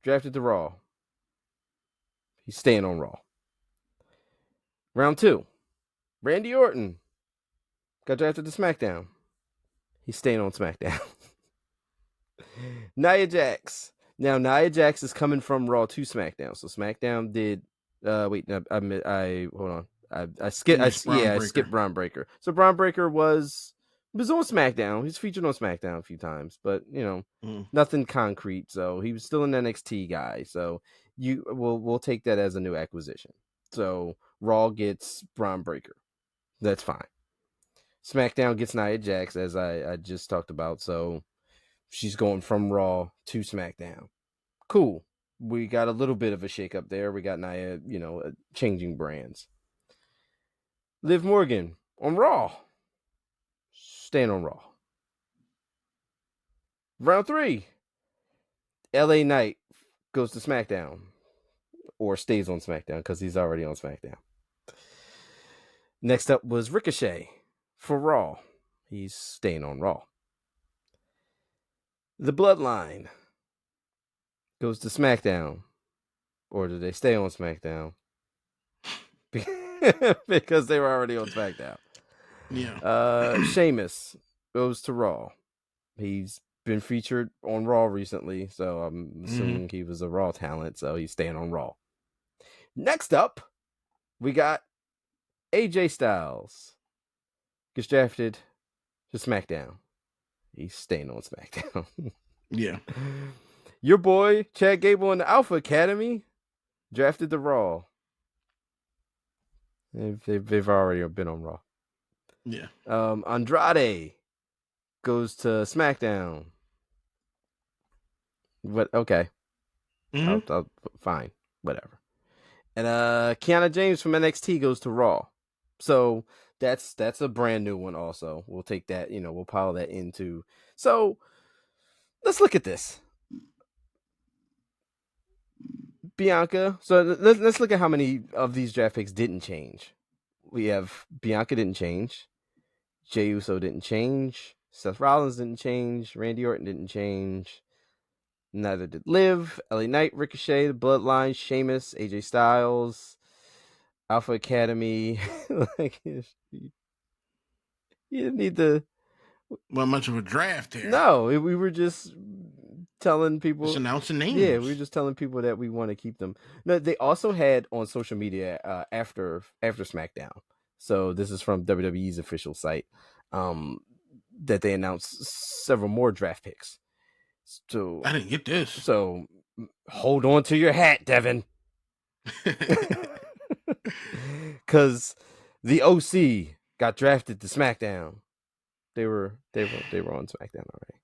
Speaker 2: drafted to Raw. He's staying on Raw. Round 2, Randy Orton got drafted to SmackDown. He's staying on SmackDown. Nia Jax. Now Nia Jax is coming from Raw to SmackDown. So SmackDown did. Hold on. I skipped Braun Breaker. So Braun Breaker was on SmackDown. He's featured on SmackDown a few times, but nothing concrete. So he was still an NXT guy. So we'll take that as a new acquisition. So Raw gets Braun Breaker. That's fine. SmackDown gets Nia Jax, as I just talked about. So she's going from Raw to SmackDown. Cool. We got a little bit of a shakeup there. We got Nia, changing brands. Liv Morgan on Raw. Staying on Raw. Round 3. LA Knight goes to SmackDown. Or stays on SmackDown because he's already on SmackDown. Next up was Ricochet for Raw. He's staying on Raw. The Bloodline goes to SmackDown. Or do they stay on SmackDown? Because they were already on SmackDown.
Speaker 3: Yeah.
Speaker 2: Sheamus goes to Raw. He's been featured on Raw recently, so I'm assuming he was a Raw talent, so he's staying on Raw. Next up, we got AJ Styles. Gets drafted to SmackDown. He's staying on SmackDown.
Speaker 3: Yeah.
Speaker 2: Your boy, Chad Gable in the Alpha Academy, drafted to Raw. They've already been on Raw.
Speaker 3: Yeah.
Speaker 2: Andrade goes to SmackDown. What? Okay. I'll fine. Whatever. And Kiana James from NXT goes to Raw. So that's a brand new one also. We'll take that, we'll pile that into. So let's look at this. Bianca. So let's look at how many of these draft picks didn't change. We have Bianca didn't change. Jey Uso didn't change. Seth Rollins didn't change. Randy Orton didn't change. Neither did Liv, LA Knight, Ricochet, The Bloodline, Sheamus, AJ Styles, Alpha Academy. Like, you didn't need to.
Speaker 3: Well, much of a draft here.
Speaker 2: No, we were just telling people.
Speaker 3: Just announcing names.
Speaker 2: Yeah, we were just telling people that we want to keep them. No, they also had on social media after SmackDown. So this is from WWE's official site that they announced several more draft picks. So
Speaker 3: I didn't get this.
Speaker 2: So hold on to your hat, Devin. Because the OC got drafted to SmackDown. They were on SmackDown already.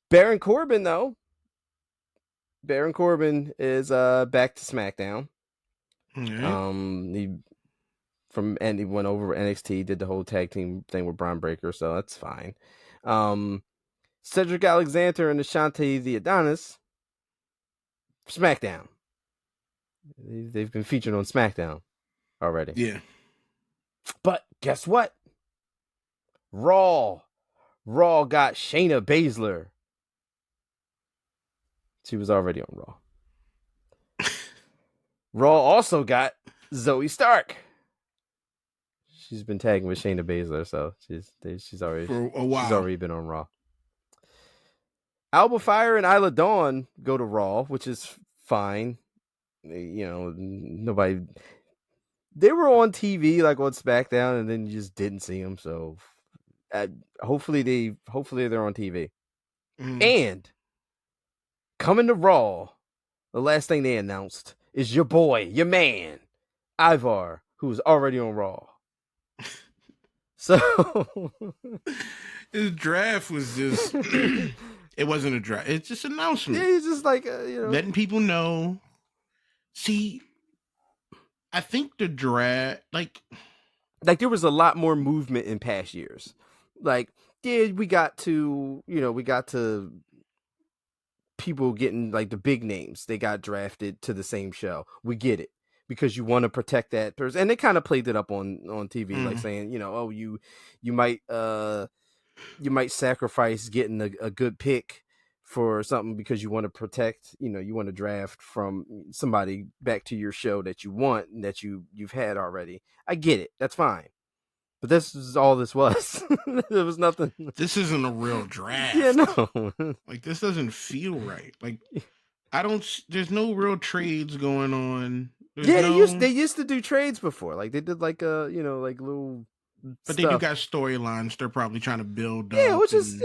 Speaker 2: Baron Corbin, though. Baron Corbin is back to SmackDown. Mm-hmm. He went over NXT, did the whole tag team thing with Braun Breaker, so that's fine. Cedric Alexander and Ashante the Adonis, SmackDown. They've been featured on SmackDown already.
Speaker 3: Yeah.
Speaker 2: But guess what? Raw got Shayna Baszler. She was already on Raw. Raw also got Zoe Stark. She's been tagging with Shayna Baszler, so she's already
Speaker 3: for a while.
Speaker 2: She's already been on Raw. Alba Fire and Isla Dawn go to Raw, which is fine. Nobody. They were on TV, like on SmackDown, and then you just didn't see them. So hopefully they're on TV. And coming to Raw, the last thing they announced is your boy, your man, Ivar, who's already on Raw. So
Speaker 3: his draft was just. It wasn't a draft. It's just an announcement.
Speaker 2: Yeah, he's just like
Speaker 3: letting people know. See, I think the draft, like
Speaker 2: there was a lot more movement in past years. Like, yeah, we got to people getting like the big names. They got drafted to the same show. We get it because you want to protect that person, and they kind of played it up on TV, like saying, you might sacrifice getting a good pick for something because you want to protect, you want to draft from somebody back to your show that you want and that you've had already. I get it. That's fine. But this is all this was. There was nothing.
Speaker 3: This isn't a real draft.
Speaker 2: Yeah, no.
Speaker 3: Like, this doesn't feel right. Like, there's no real trades going on.
Speaker 2: They used to do trades before. Like, they did like little.
Speaker 3: But they do got storylines they're probably trying to build up.
Speaker 2: Yeah, which is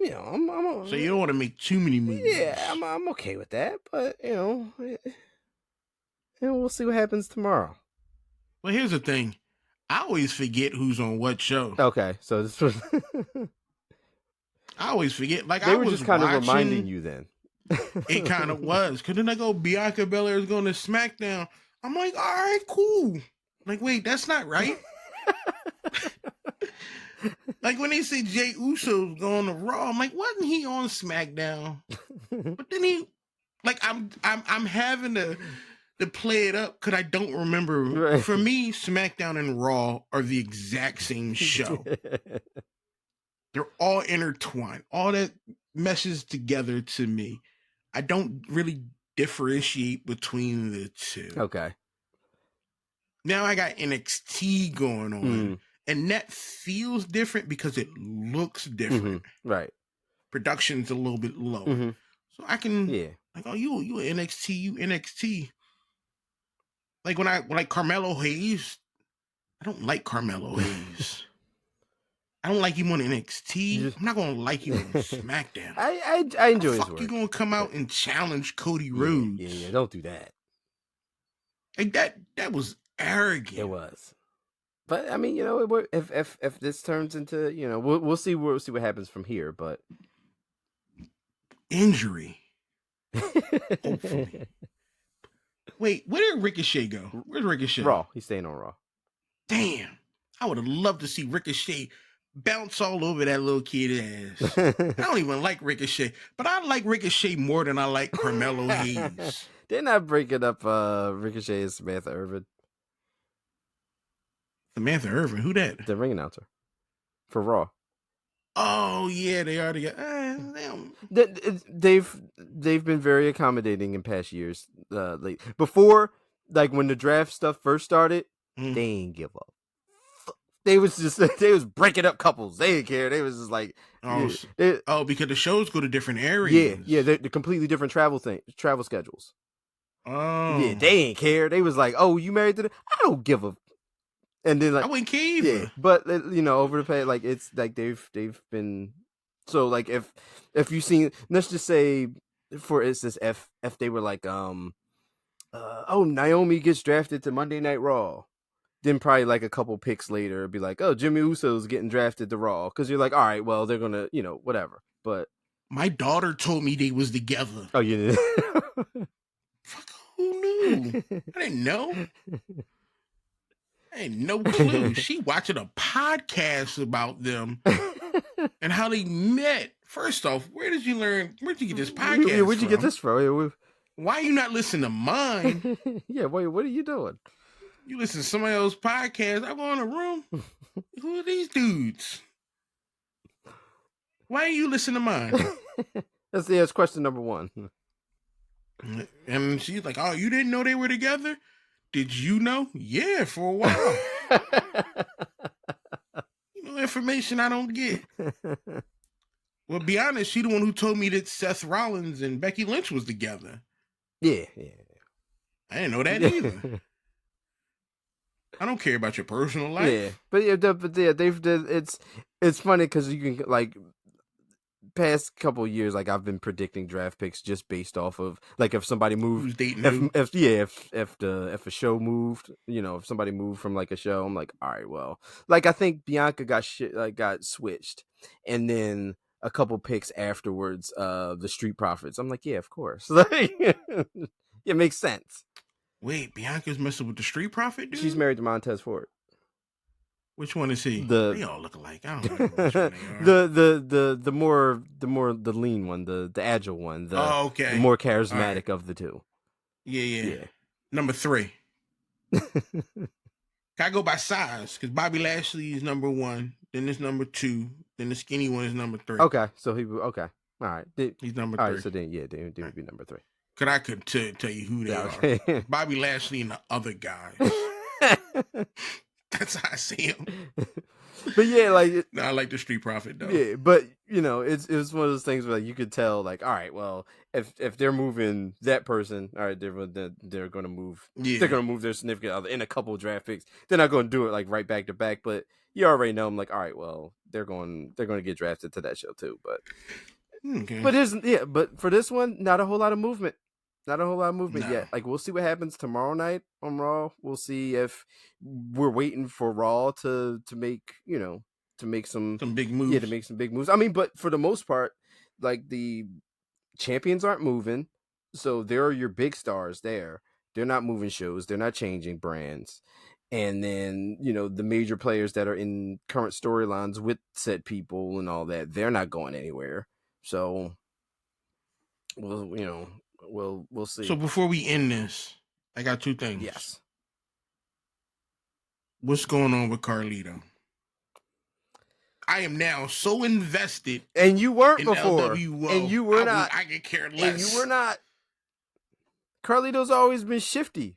Speaker 2: I'm
Speaker 3: so you don't want to make too many moves.
Speaker 2: Yeah, I'm okay with that, but we'll see what happens tomorrow.
Speaker 3: Well, here's the thing. I always forget who's on what show.
Speaker 2: Okay, so this was
Speaker 3: I always forget. Like,
Speaker 2: they were just kind of reminding you then.
Speaker 3: It kind of was. Because then I go, Bianca Belair is going to SmackDown. I'm like, all right, cool. Like, wait, that's not right. Like when they say Jey Uso's going to Raw, I'm like, wasn't he on SmackDown? But then he, like, I'm having to play it up because I don't remember. Right. For me, SmackDown and Raw are the exact same show. They're all intertwined. All that meshes together to me. I don't really differentiate between the two.
Speaker 2: Okay.
Speaker 3: Now I got NXT going on. And that feels different because it looks different.
Speaker 2: Right.
Speaker 3: Production's a little bit lower. So I can like, oh, you NXT. Like when I like Carmelo Hayes, I don't like Carmelo Hayes. I don't like him on NXT. I'm not gonna like him on SmackDown.
Speaker 2: I enjoy his work.
Speaker 3: You gonna come out and challenge Cody Rhodes?
Speaker 2: Yeah. Don't do that.
Speaker 3: Like that was arrogant.
Speaker 2: It was. But I mean, you know, if this turns into, you know, we'll see what happens from here. But
Speaker 3: injury, hopefully. Wait, where did Ricochet go? Where's Ricochet?
Speaker 2: Raw. He's staying on Raw.
Speaker 3: Damn, I would have loved to see Ricochet bounce all over that little kid ass. I don't even like Ricochet, but I like Ricochet more than I like Carmelo Hayes.
Speaker 2: They're not breaking up Ricochet and Samantha Irvin.
Speaker 3: Samantha Irvin, who that?
Speaker 2: The ring announcer for Raw.
Speaker 3: Oh yeah, they are together.
Speaker 2: They've been very accommodating in past years. Before, like when the draft stuff first started, they ain't give up. They was breaking up couples. They didn't care. They was just like,
Speaker 3: because the shows go to different areas.
Speaker 2: Yeah, they're completely different travel schedules.
Speaker 3: Oh,
Speaker 2: yeah, they ain't care. They was like, oh, you married to I don't give a. And then like
Speaker 3: I wouldn't care either.
Speaker 2: Yeah, but you know, over the past, like it's like they've been so like if you've seen, let's just say for instance, if they were like Naomi gets drafted to Monday Night Raw, then probably like a couple picks later it'd be like, oh, Jimmy Uso's getting drafted to Raw, because you're like, all right, well they're gonna, you know, whatever. But
Speaker 3: my daughter told me they was together.
Speaker 2: Oh, you did?
Speaker 3: Fuck, who knew? I didn't know. I had no clue. She watching a podcast about them and how they met. First off, where'd you get this podcast
Speaker 2: Where'd you get this from?
Speaker 3: Why are you not listening to mine?
Speaker 2: Yeah, wait, what are you doing?
Speaker 3: You listen to somebody else's podcast. I go in a room. Who are these dudes? Why are you listening to mine?
Speaker 2: That's question number one.
Speaker 3: And she's like, oh, you didn't know they were together? Did you know? Yeah, for a while. You know, information I don't get. Well, be honest, she the one who told me that Seth Rollins and Becky Lynch was together.
Speaker 2: Yeah.
Speaker 3: I didn't know that either. I don't care about your personal life.
Speaker 2: Yeah, but it's funny because you can like past couple of years, like I've been predicting draft picks just based off of like if somebody moved,
Speaker 3: who's dating
Speaker 2: if a show moved, you know, if somebody moved from like a show, I'm like, all right, well, like I think Bianca got switched, and then a couple picks afterwards, the Street Profits. I'm like, yeah, of course, like it makes sense.
Speaker 3: Wait, Bianca's messing with the Street Profit dude?
Speaker 2: She's married to Montez Ford.
Speaker 3: Which one is he? They all look alike. I don't know which one they are.
Speaker 2: the lean one, the agile one,
Speaker 3: okay.
Speaker 2: The more charismatic of the two.
Speaker 3: Yeah. Number 3. I go by size because Bobby Lashley is number 1, then it's number 2, then the skinny one is number 3.
Speaker 2: Okay, so all right.
Speaker 3: He's number 3.
Speaker 2: All right, so then they would be number 3.
Speaker 3: Because I could tell you who they are. Bobby Lashley and the other guys. That's how I see him.
Speaker 2: But yeah, like
Speaker 3: I like the Street Profit though.
Speaker 2: Yeah, but you know, it was one of those things where like, you could tell, like, all right, well, if they're moving that person, all right, they're going to move. Yeah. They're going to move their significant other in a couple of draft picks. They're not going to do it like right back to back, but you already know. I'm like, all right, well, they're going to get drafted to that show too. But
Speaker 3: okay.
Speaker 2: But for this one, not a whole lot of movement. Not a whole lot of movement yet. Like, we'll see what happens tomorrow night on Raw. We'll see if we're waiting for Raw to make some
Speaker 3: big moves.
Speaker 2: Yeah, to make some big moves. I mean, but for the most part, like, the champions aren't moving. So there are your big stars there. They're not moving shows. They're not changing brands. And then, the major players that are in current storylines with said people and all that, they're not going anywhere. So, we'll see.
Speaker 3: So before we end this, I got two things.
Speaker 2: Yes.
Speaker 3: What's going on with Carlito? I am now so invested.
Speaker 2: And you weren't before.
Speaker 3: LWO,
Speaker 2: and you were not.
Speaker 3: I could care less.
Speaker 2: And you were not. Carlito's always been shifty.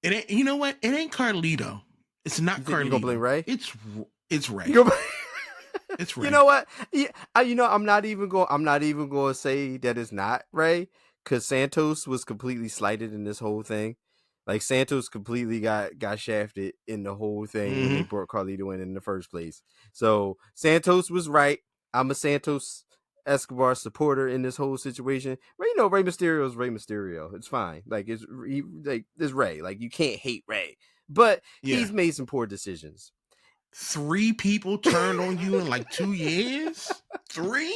Speaker 3: It ain't. You know what? It ain't Carlito. It's not Carlito.
Speaker 2: You gonna blame Ray?
Speaker 3: It's Ray. It's Ray.
Speaker 2: You know what? Yeah, I'm not even going to say that it's not Ray, because Santos was completely slighted in this whole thing. Like, Santos completely got shafted in the whole thing when they brought Carlito in the first place. So Santos was right. I'm a Santos Escobar supporter in this whole situation. Ray Mysterio is Ray Mysterio. It's fine. Like, it's Ray. Like, you can't hate Ray, but he's made some poor decisions.
Speaker 3: 3 people turned on you in like 2 years? 3?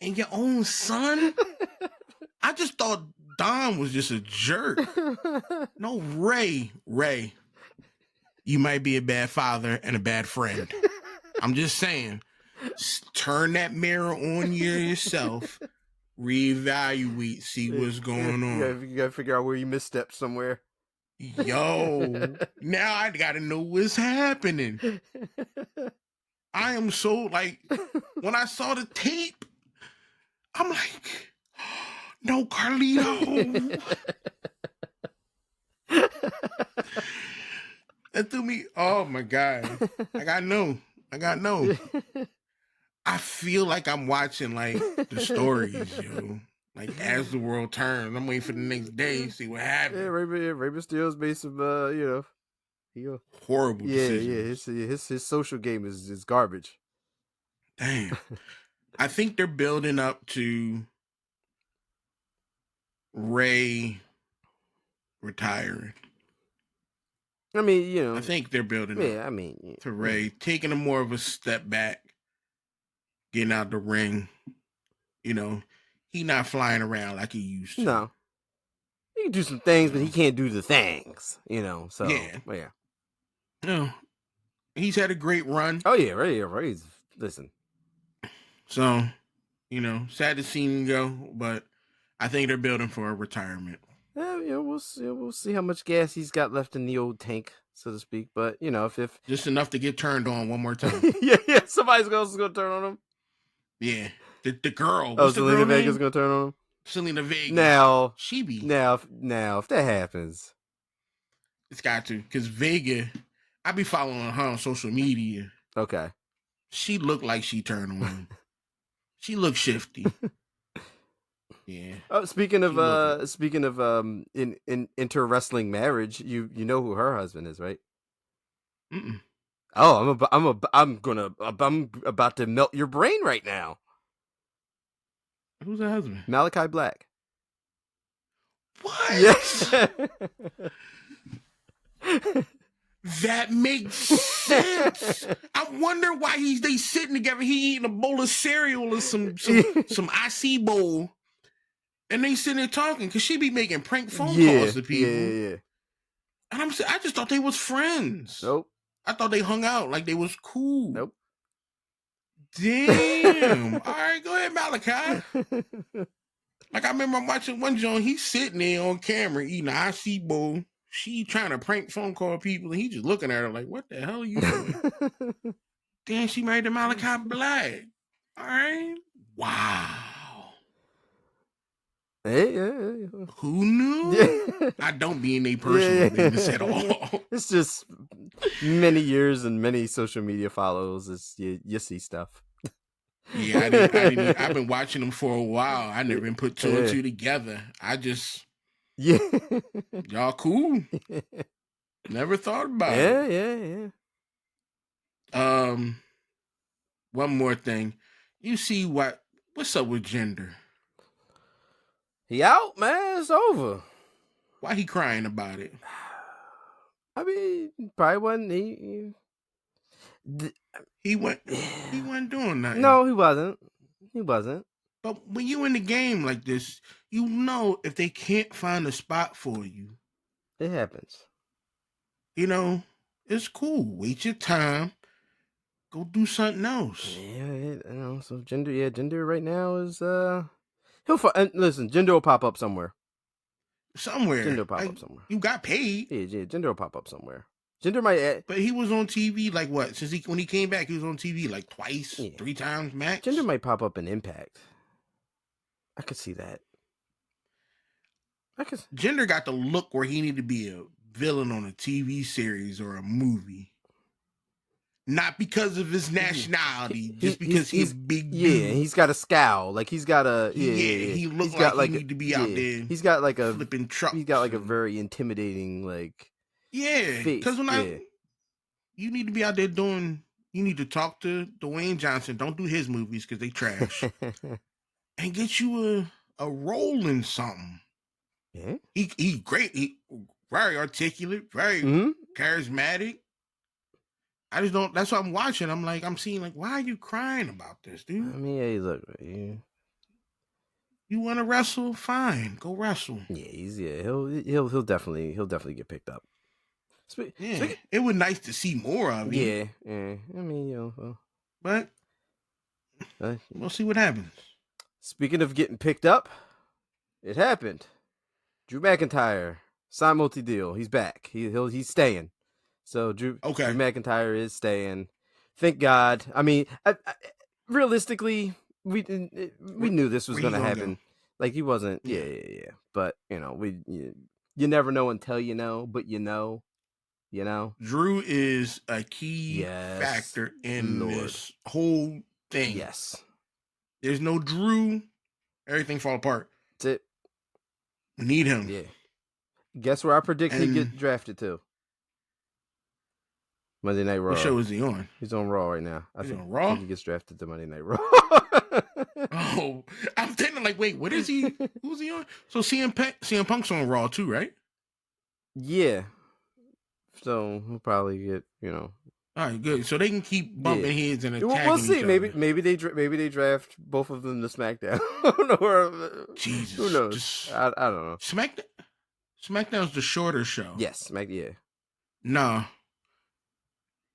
Speaker 3: And your own son? I just thought Don was just a jerk. No, Ray, you might be a bad father and a bad friend. I'm just saying, turn that mirror on yourself, reevaluate, see what's going on.
Speaker 2: You gotta figure out where you misstepped somewhere.
Speaker 3: Yo, now I gotta know what's happening. I am so, like, when I saw the tape, I'm like, no, Carlito. That threw me, oh my God. I got no. I feel like I'm watching, like, the stories, yo. Like, as the world turns, I'm waiting for the next day, see what happens.
Speaker 2: Yeah, Ray Mysterio's made some,
Speaker 3: horrible decisions.
Speaker 2: Yeah, his social game is garbage.
Speaker 3: Damn. I think they're building up to Ray retiring.
Speaker 2: I mean,
Speaker 3: I think they're building up to Ray taking a more of a step back, getting out the ring. He not flying around like he used to.
Speaker 2: No. He can do some things, but he can't do the things, so. Yeah.
Speaker 3: No. He's had a great run.
Speaker 2: Oh, yeah, Ray's, listen.
Speaker 3: So, sad to see him go, but I think they're building for a retirement.
Speaker 2: Yeah, we'll see how much gas he's got left in the old tank, so to speak. But, if
Speaker 3: just enough to get turned on one more time.
Speaker 2: yeah, somebody else is going to turn on him.
Speaker 3: Yeah. The girl.
Speaker 2: Oh, Selena Vega's is going to turn on him?
Speaker 3: Selena Vega.
Speaker 2: Now,
Speaker 3: she be.
Speaker 2: Now, if that happens.
Speaker 3: It's got to. Because Vega, I be following her on social media.
Speaker 2: Okay.
Speaker 3: She looked like she turned on him. She looked shifty. Yeah.
Speaker 2: Oh, speaking of in inter wrestling marriage, you know who her husband is, right?
Speaker 3: Mm-mm.
Speaker 2: Oh, I'm about to melt your brain right now.
Speaker 3: Who's her husband?
Speaker 2: Malachi Black.
Speaker 3: What?
Speaker 2: Yes.
Speaker 3: That makes sense. I wonder why they sitting together. He eating a bowl of cereal or some IC bowl, and they sitting there talking because she be making prank phone calls to people.
Speaker 2: Yeah.
Speaker 3: And I just thought they was friends.
Speaker 2: Nope.
Speaker 3: I thought they hung out like they was cool.
Speaker 2: Nope.
Speaker 3: Damn. All right, go ahead, Malachi. Like, I remember I'm watching one John. He's sitting there on camera eating an IC bowl. She trying to prank phone call people, and he just looking at her like, "What the hell are you doing?" Damn, she married to Malachi Black. All right. Wow.
Speaker 2: Hey,
Speaker 3: who knew?
Speaker 2: Yeah.
Speaker 3: I don't be in a personal business at all.
Speaker 2: It's just many years and many social media follows. You see stuff.
Speaker 3: Yeah, I've been watching them for a while. I never been put two and two together. Y'all cool. Never thought about it.
Speaker 2: Yeah.
Speaker 3: One more thing. You see what's up with Gender?
Speaker 2: He out, man. It's over.
Speaker 3: Why he crying about it?
Speaker 2: I mean, probably wasn't
Speaker 3: he wasn't doing nothing.
Speaker 2: No, he wasn't.
Speaker 3: But when you in the game like this, if they can't find a spot for you,
Speaker 2: it happens.
Speaker 3: it's cool. Wait your time. Go do something else.
Speaker 2: Yeah, so Jinder right now is listen, Jinder will pop up somewhere. Jinder will pop up somewhere.
Speaker 3: You got paid.
Speaker 2: Yeah, Jinder will pop up somewhere. Jinder might,
Speaker 3: but he was on TV like what? When he came back, he was on TV like twice, 3 times max.
Speaker 2: Jinder might pop up in Impact. I could see that.
Speaker 3: Jinder got the look where he needed to be a villain on a TV series or a movie. Not because of his nationality, just because he's big dude.
Speaker 2: Yeah, he's got a scowl. Like he's got a
Speaker 3: he looks like he need to be out there.
Speaker 2: He's got like a
Speaker 3: flipping trucks.
Speaker 2: He's got like a very intimidating
Speaker 3: because you need to be out there doing. You need to talk to Dwayne Johnson. Don't do his movies because they trash, and get you a role in something.
Speaker 2: Yeah,
Speaker 3: he's great. He very articulate, very charismatic. I just don't. That's what I'm watching. I'm seeing why are you crying about this, dude?
Speaker 2: I mean, hey, look,
Speaker 3: you want to wrestle? Fine, go wrestle.
Speaker 2: Yeah, he'll definitely get picked up.
Speaker 3: It would nice to see more of him.
Speaker 2: Yeah. I mean,
Speaker 3: but we'll see what happens.
Speaker 2: Speaking of getting picked up, it happened. Drew McIntyre signed multi-deal. He's back. He's staying. So Drew McIntyre is staying. Thank God. I mean, realistically, we knew this was going to happen. Like he wasn't. Yeah. But you never know until you know. But you know.
Speaker 3: Drew is a key factor in this whole thing.
Speaker 2: Yes.
Speaker 3: There's no Drew, everything fall apart.
Speaker 2: That's it.
Speaker 3: We need him.
Speaker 2: Yeah. Guess where I predict he get drafted to? Monday Night Raw.
Speaker 3: What show is he on?
Speaker 2: He's on Raw right now.
Speaker 3: He's on Raw?
Speaker 2: I think he gets drafted to Monday Night Raw.
Speaker 3: Oh, I'm thinking wait, what is he? Who's he on? So CM Punk's on Raw too, right?
Speaker 2: Yeah. So we'll probably get,
Speaker 3: All right, good. So they can keep bumping heads and attacking.
Speaker 2: We'll see.
Speaker 3: Each
Speaker 2: maybe they draft both of them to SmackDown. I don't know.
Speaker 3: Jesus,
Speaker 2: who knows? I don't know.
Speaker 3: SmackDown's the shorter show.
Speaker 2: Yes, yeah.
Speaker 3: No.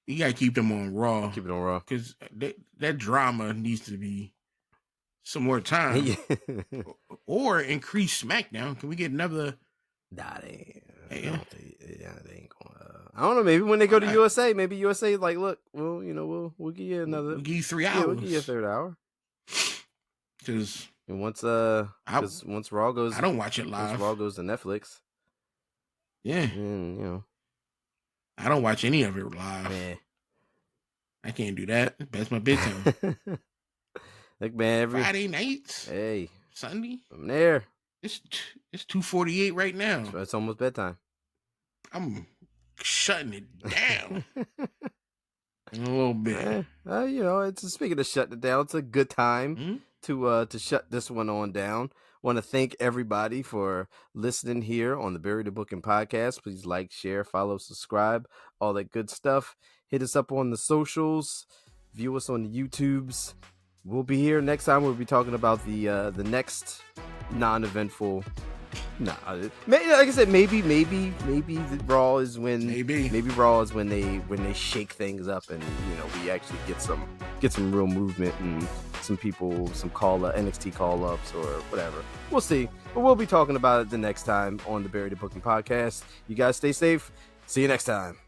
Speaker 3: You gotta keep them on Raw.
Speaker 2: Keep it on Raw.
Speaker 3: Because that drama needs to be some more time. Or increase SmackDown. Can we get another?
Speaker 2: Nah, they ain't going. I don't know. Maybe when they go to USA, maybe USA look. Well, we'll give you another.
Speaker 3: We'll give you 3 hours.
Speaker 2: Yeah, we'll give you a third hour.
Speaker 3: Because
Speaker 2: once Raw goes,
Speaker 3: I don't watch it live.
Speaker 2: Once Raw goes to Netflix.
Speaker 3: Yeah.
Speaker 2: And,
Speaker 3: I don't watch any of it live.
Speaker 2: Yeah. I
Speaker 3: can't do that. That's my bedtime.
Speaker 2: Like, man,
Speaker 3: Friday nights.
Speaker 2: Hey.
Speaker 3: Sunday.
Speaker 2: I'm there.
Speaker 3: It's 2:48 right now.
Speaker 2: It's almost bedtime.
Speaker 3: I'm shutting it down. In a little bit.
Speaker 2: It's speaking of shutting it down, it's a good time to shut this one on down. Want to thank everybody for listening here on the Bury the Booking podcast. Please like, share, follow, subscribe, all that good stuff. Hit us up on the socials. View us on the YouTubes. We'll be here next time. We'll be talking about the next non-eventful. Like I said, maybe the Raw is when maybe Raw is when they shake things up and we actually get some real movement and some people, some NXT call ups or whatever. We'll see, but we'll be talking about it the next time on the Bury the Booking podcast. You guys stay safe. See you next time.